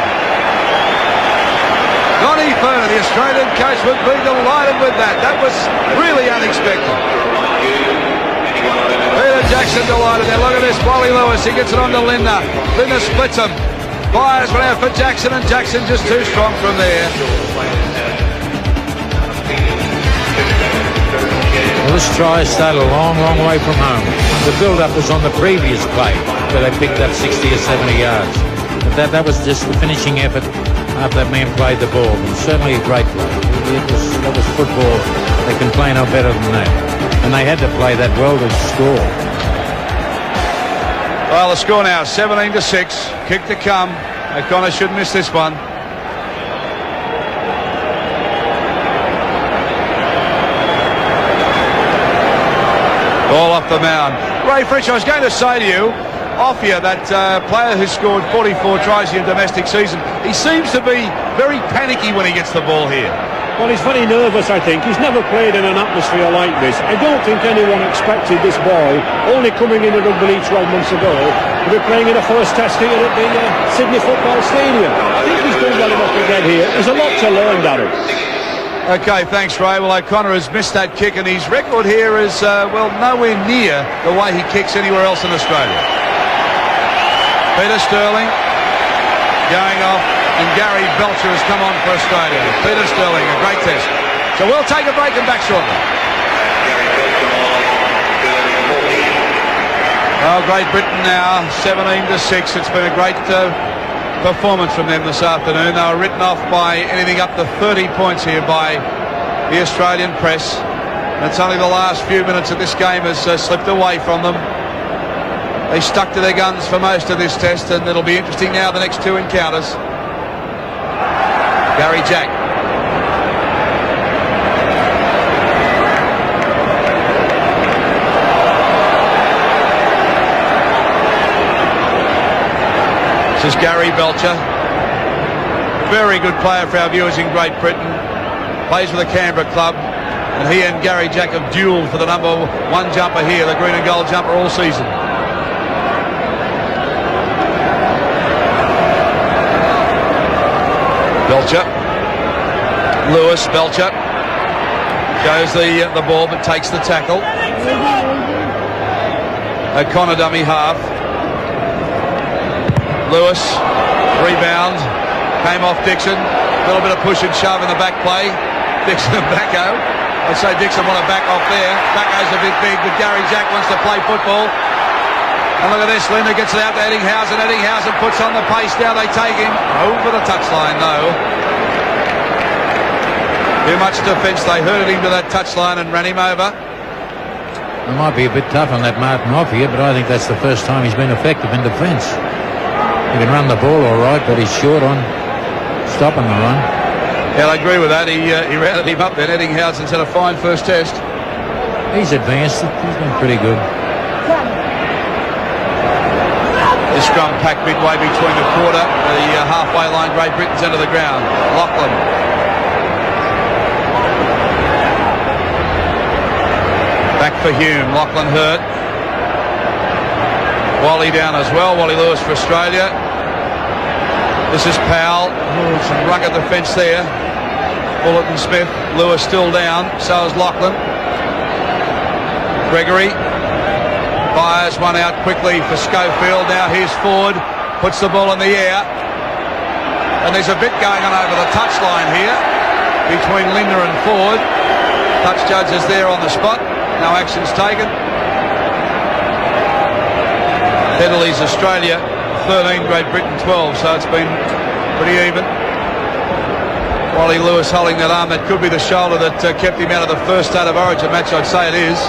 Donny Furner, the Australian coach, would be delighted with that. That was really unexpected. Peter Jackson delighted there. Look at this, Wally Lewis. He gets it on to Lindner. Lindner splits him. Fires one out for Jackson, and Jackson just too strong from there. Well, this try started a long, long way from home. The build-up was on the previous play, where they picked up 60 or 70 yards. But that was just the finishing effort after that man played the ball. But certainly a great play. That was football. They can play no better than that. And they had to play that well to score. Well, the score now, 17-6. Kick to come. O'Connor shouldn't miss this one. Ball off the mound. Ray Fritsch, I was going to say to you, Offia, that player who scored 44 tries in a domestic season, he seems to be very panicky when he gets the ball here. Well, he's very nervous, I think. He's never played in an atmosphere like this. I don't think anyone expected this boy, only coming in the rugby league 12 months ago, to be playing in a first test here at the Sydney Football Stadium. I think he's done well enough to get here. There's a lot to learn, Darren. Okay, thanks, Ray. Well, O'Connor has missed that kick, and his record here is, well, nowhere near the way he kicks anywhere else in Australia. Peter Sterling going off, and Gary Belcher has come on for Australia. Peter Sterling, a great test. So we'll take a break and back shortly. Well, Great Britain now, 17-6. It's been a great performance from them this afternoon. They were written off by anything up to 30 points here by the Australian press. And it's only the last few minutes of this game has slipped away from them. They stuck to their guns for most of this test, and it'll be interesting now the next two encounters. Gary Jack. This is Gary Belcher. Very good player for our viewers in Great Britain. Plays for the Canberra club. And he and Gary Jack have duelled for the number one jumper here, the green and gold jumper, all season. Belcher. Lewis, Belcher. Goes the ball but takes the tackle. O'Connor dummy half. Lewis, rebound, came off Dixon, a little bit of push and shove in the back play. Dixon and Backo. I'd say Dixon want to back off there. Backo's a bit big, but Gary Jack wants to play football. And look at this, Linda gets it out to Eddinghausen. Eddinghausen puts on the pace, now they take him over the touchline though. Too much defence, they herded him to that touchline and ran him over. It might be a bit tough on that Martin off here, but I think that's the first time he's been effective in defence. He can run the ball all right, but he's short on stopping the run. Yeah, I agree with that. He rounded him up then. Eddinghausen's had a fine first test. He's advanced. He's been pretty good. The scrum packed midway between the quarter, the halfway line, Great Britain's end of the ground. Lachlan. Back for Hume. Lachlan hurt. Wally down as well. Wally Lewis for Australia. This is Powell. Some rugged defence there. Bullitt and Smith. Lewis still down. So is Lachlan. Gregory fires one out quickly for Schofield. Now here's Ford. Puts the ball in the air. And there's a bit going on over the touchline here between Linda and Ford. Touch judge is there on the spot. No action's taken. Penalties Australia 13, Great Britain 12, so it's been pretty even. Wally Lewis holding that arm. That could be the shoulder that kept him out of the first State of Origin match. I'd say it is.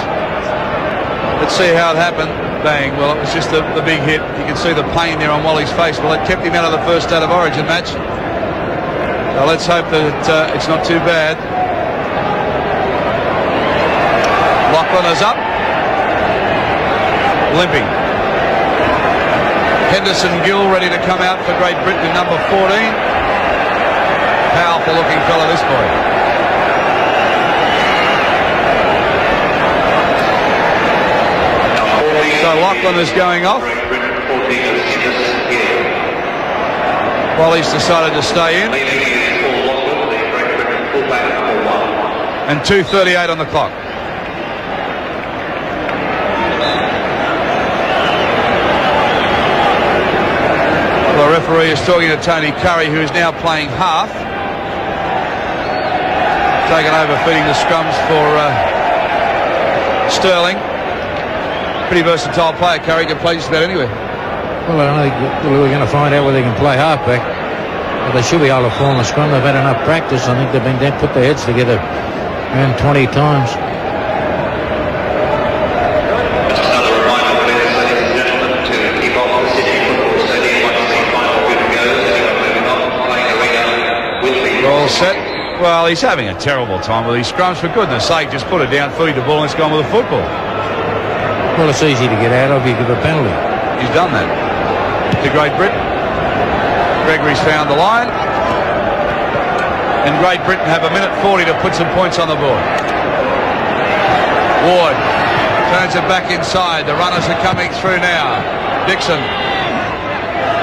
Let's see how it happened. Bang. Well, it was just the big hit. You can see the pain there on Wally's face. Well, it kept him out of the first State of Origin match. So let's hope that it's not too bad. Lachlan is up. Limping. Henderson Gill ready to come out for Great Britain in number 14. Powerful looking fella, this boy. So Lachlan is going off. While he's decided to stay in. And 2:38 on the clock. The referee referee is talking to Tony Curry, who is now playing half. Taken over, feeding the scrums for Sterling. Pretty versatile player. Curry can play just about anywhere. Well, I think we're going to find out whether they can play halfback. But they should be able to form a scrum. They've had enough practice. I think they've put their heads together around 20 times. All set. Well, he's having a terrible time with these scrums. For goodness sake, just put it down, feed the ball, and it's gone with the football. Well, it's easy to get out of. You give a penalty. He's done that. To Great Britain. Gregory's found the line. And Great Britain have a minute 40 to put some points on the board. Ward turns it back inside. The runners are coming through now. Dixon.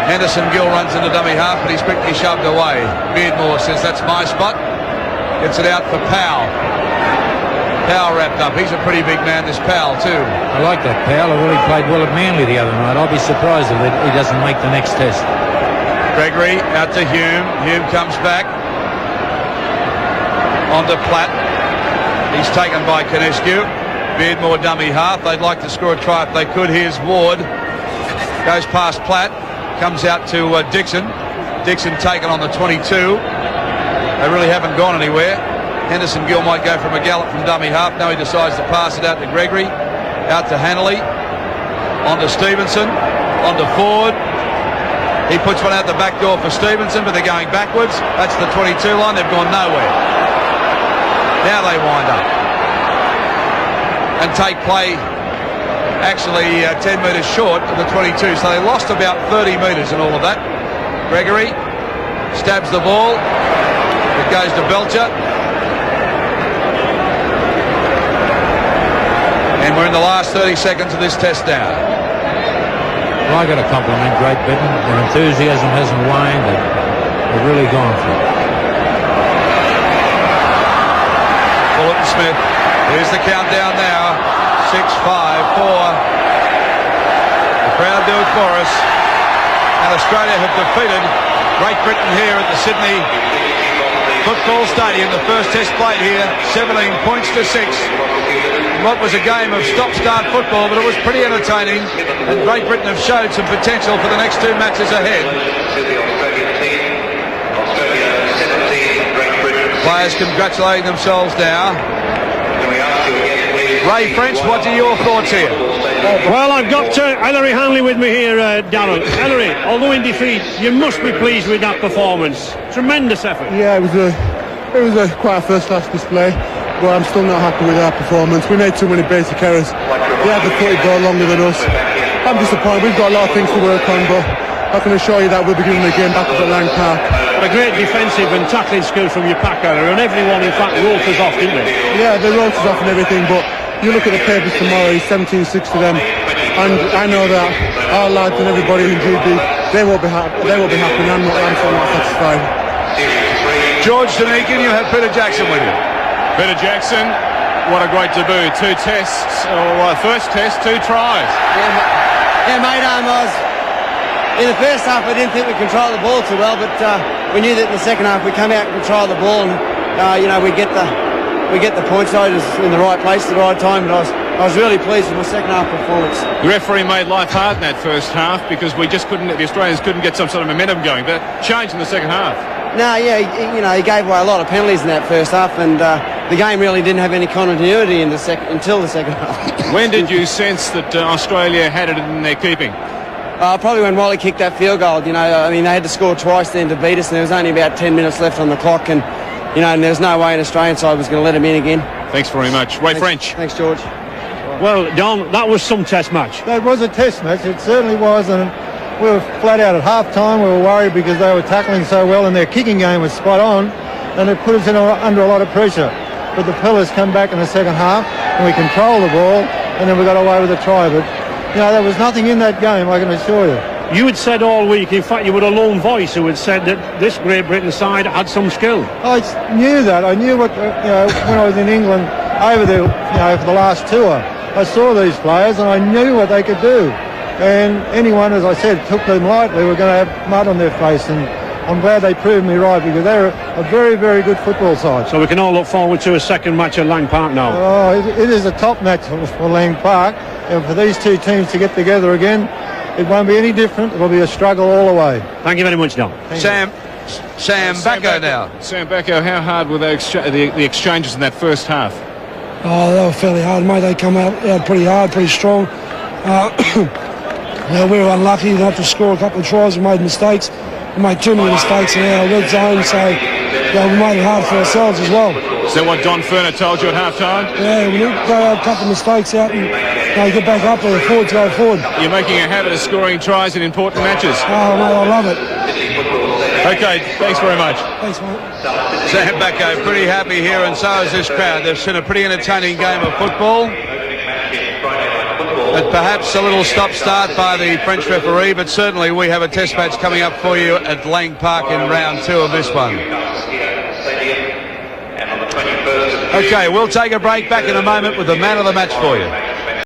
Henderson Gill runs into dummy half, but he's quickly shoved away. Beardmore says that's my spot. Gets it out for Powell. Powell wrapped up. He's a pretty big man, this Powell, too. I like that Powell. I really played well at Manly the other night. I'll be surprised if he doesn't make the next test. Gregory out to Hume. Hume comes back. On to Platt. He's taken by Canescu. Beardmore dummy half. They'd like to score a try if they could. Here's Ward. Goes past Platt. Comes out to Dixon. Dixon taken on the 22. They really haven't gone anywhere. Henderson Gill might go from a gallop from dummy half. No, he decides to pass it out to Gregory. Out to Hanley. On to Stevenson. On to Ford. He puts one out the back door for Stevenson, but they're going backwards. That's the 22 line. They've gone nowhere. Now they wind up and take play actually 10 metres short of the 22, so they lost about 30 metres in all of that. Gregory stabs the ball. It goes to Belcher. And we're in the last 30 seconds of this test now. Well, I got to compliment Great Britain. Their enthusiasm hasn't waned. They've really gone for it. Bulletin Smith. Here's the countdown now. 6, 5, 4. The crowd do it for us. And Australia have defeated Great Britain here at the Sydney Football Stadium. The first test played here, 17 points to 6. What was a game of stop-start football, but it was pretty entertaining. And Great Britain have showed some potential for the next two matches ahead. Players congratulating themselves now. Ray French, what are your thoughts here? Well, I've got Ellery Hanley with me here, Darren. Ellery, although in defeat, you must be pleased with that performance. Tremendous effort. Yeah, it was quite a first-class display, but I'm still not happy with our performance. We made too many basic errors. They had the footy ball longer than us. I'm disappointed. We've got a lot of things to work on, but I can assure you that we'll be giving the game back up at Lang Park. A great defensive and tackling skill from your pack, Ellery, and everyone, in fact, wrote us off, didn't they? Yeah, they wrote us off and everything, but you look at the papers tomorrow, it's 17-6 to them, and I know that our lads and everybody in GB, they won't be happy, and I'm still not satisfied. George Danikin, you have Peter Jackson with you. Peter Jackson, what a great debut. 2 tests, first test, 2 tries. Yeah, mate, in the first half I didn't think we controlled the ball too well, but we knew that in the second half we come out and control the ball, and we get the points. I was in the right place at the right time, and I was really pleased with my second half performance. The referee made life hard in that first half because the Australians couldn't get some sort of momentum going, but changed in the second half. No, yeah, he gave away a lot of penalties in that first half, and the game really didn't have any continuity until the second half. When did you sense that Australia had it in their keeping? Probably when Wally kicked that field goal. They had to score twice then to beat us, and there was only about 10 minutes left on the clock, and and there's no way an Australian side was going to let him in again. Thanks very much. Ray French. Thanks, George. Well, Don, that was some test match. That was a test match. It certainly was, and we were flat out at half-time. We were worried because they were tackling so well, and their kicking game was spot on, and it put us under a lot of pressure. But the Pillars come back in the second half, and we controlled the ball, and then we got away with a try. But, there was nothing in that game, I can assure you. You had said all week, in fact, you were a lone voice who had said that this Great Britain side had some skill. I knew that. I knew what, when I was in England over there, for the last tour, I saw these players and I knew what they could do. And anyone, as I said, took them lightly, were going to have mud on their face. And I'm glad they proved me right, because they're a very, very good football side. So we can all look forward to a second match at Lang Park now. Oh, it is a top match for Lang Park, and for these two teams to get together again, it won't be any different. It'll be a struggle all the way. Thank you very much, Don. Sam Bacco now. Sam Bacco, how hard were they the exchanges in that first half? Oh, they were fairly hard, mate. They come out pretty hard, pretty strong. We were unlucky not to score a couple of tries. We made mistakes. We made too many mistakes in our red zone, so we made it hard for ourselves as well. Is that what Don Ferner told you at half-time? Yeah, we need to throw a couple of mistakes out and get back up there, forward to go forward. You're making a habit of scoring tries in important matches. Oh, mate, I love it. Okay, thanks very much. Thanks, mate. Sam Bacco pretty happy here, and so is this crowd. They've seen a pretty entertaining game of football. But perhaps a little stop-start by the French referee, but certainly we have a test match coming up for you at Lang Park in round 2 of this one. Okay, we'll take a break, back in a moment with the man of the match for you.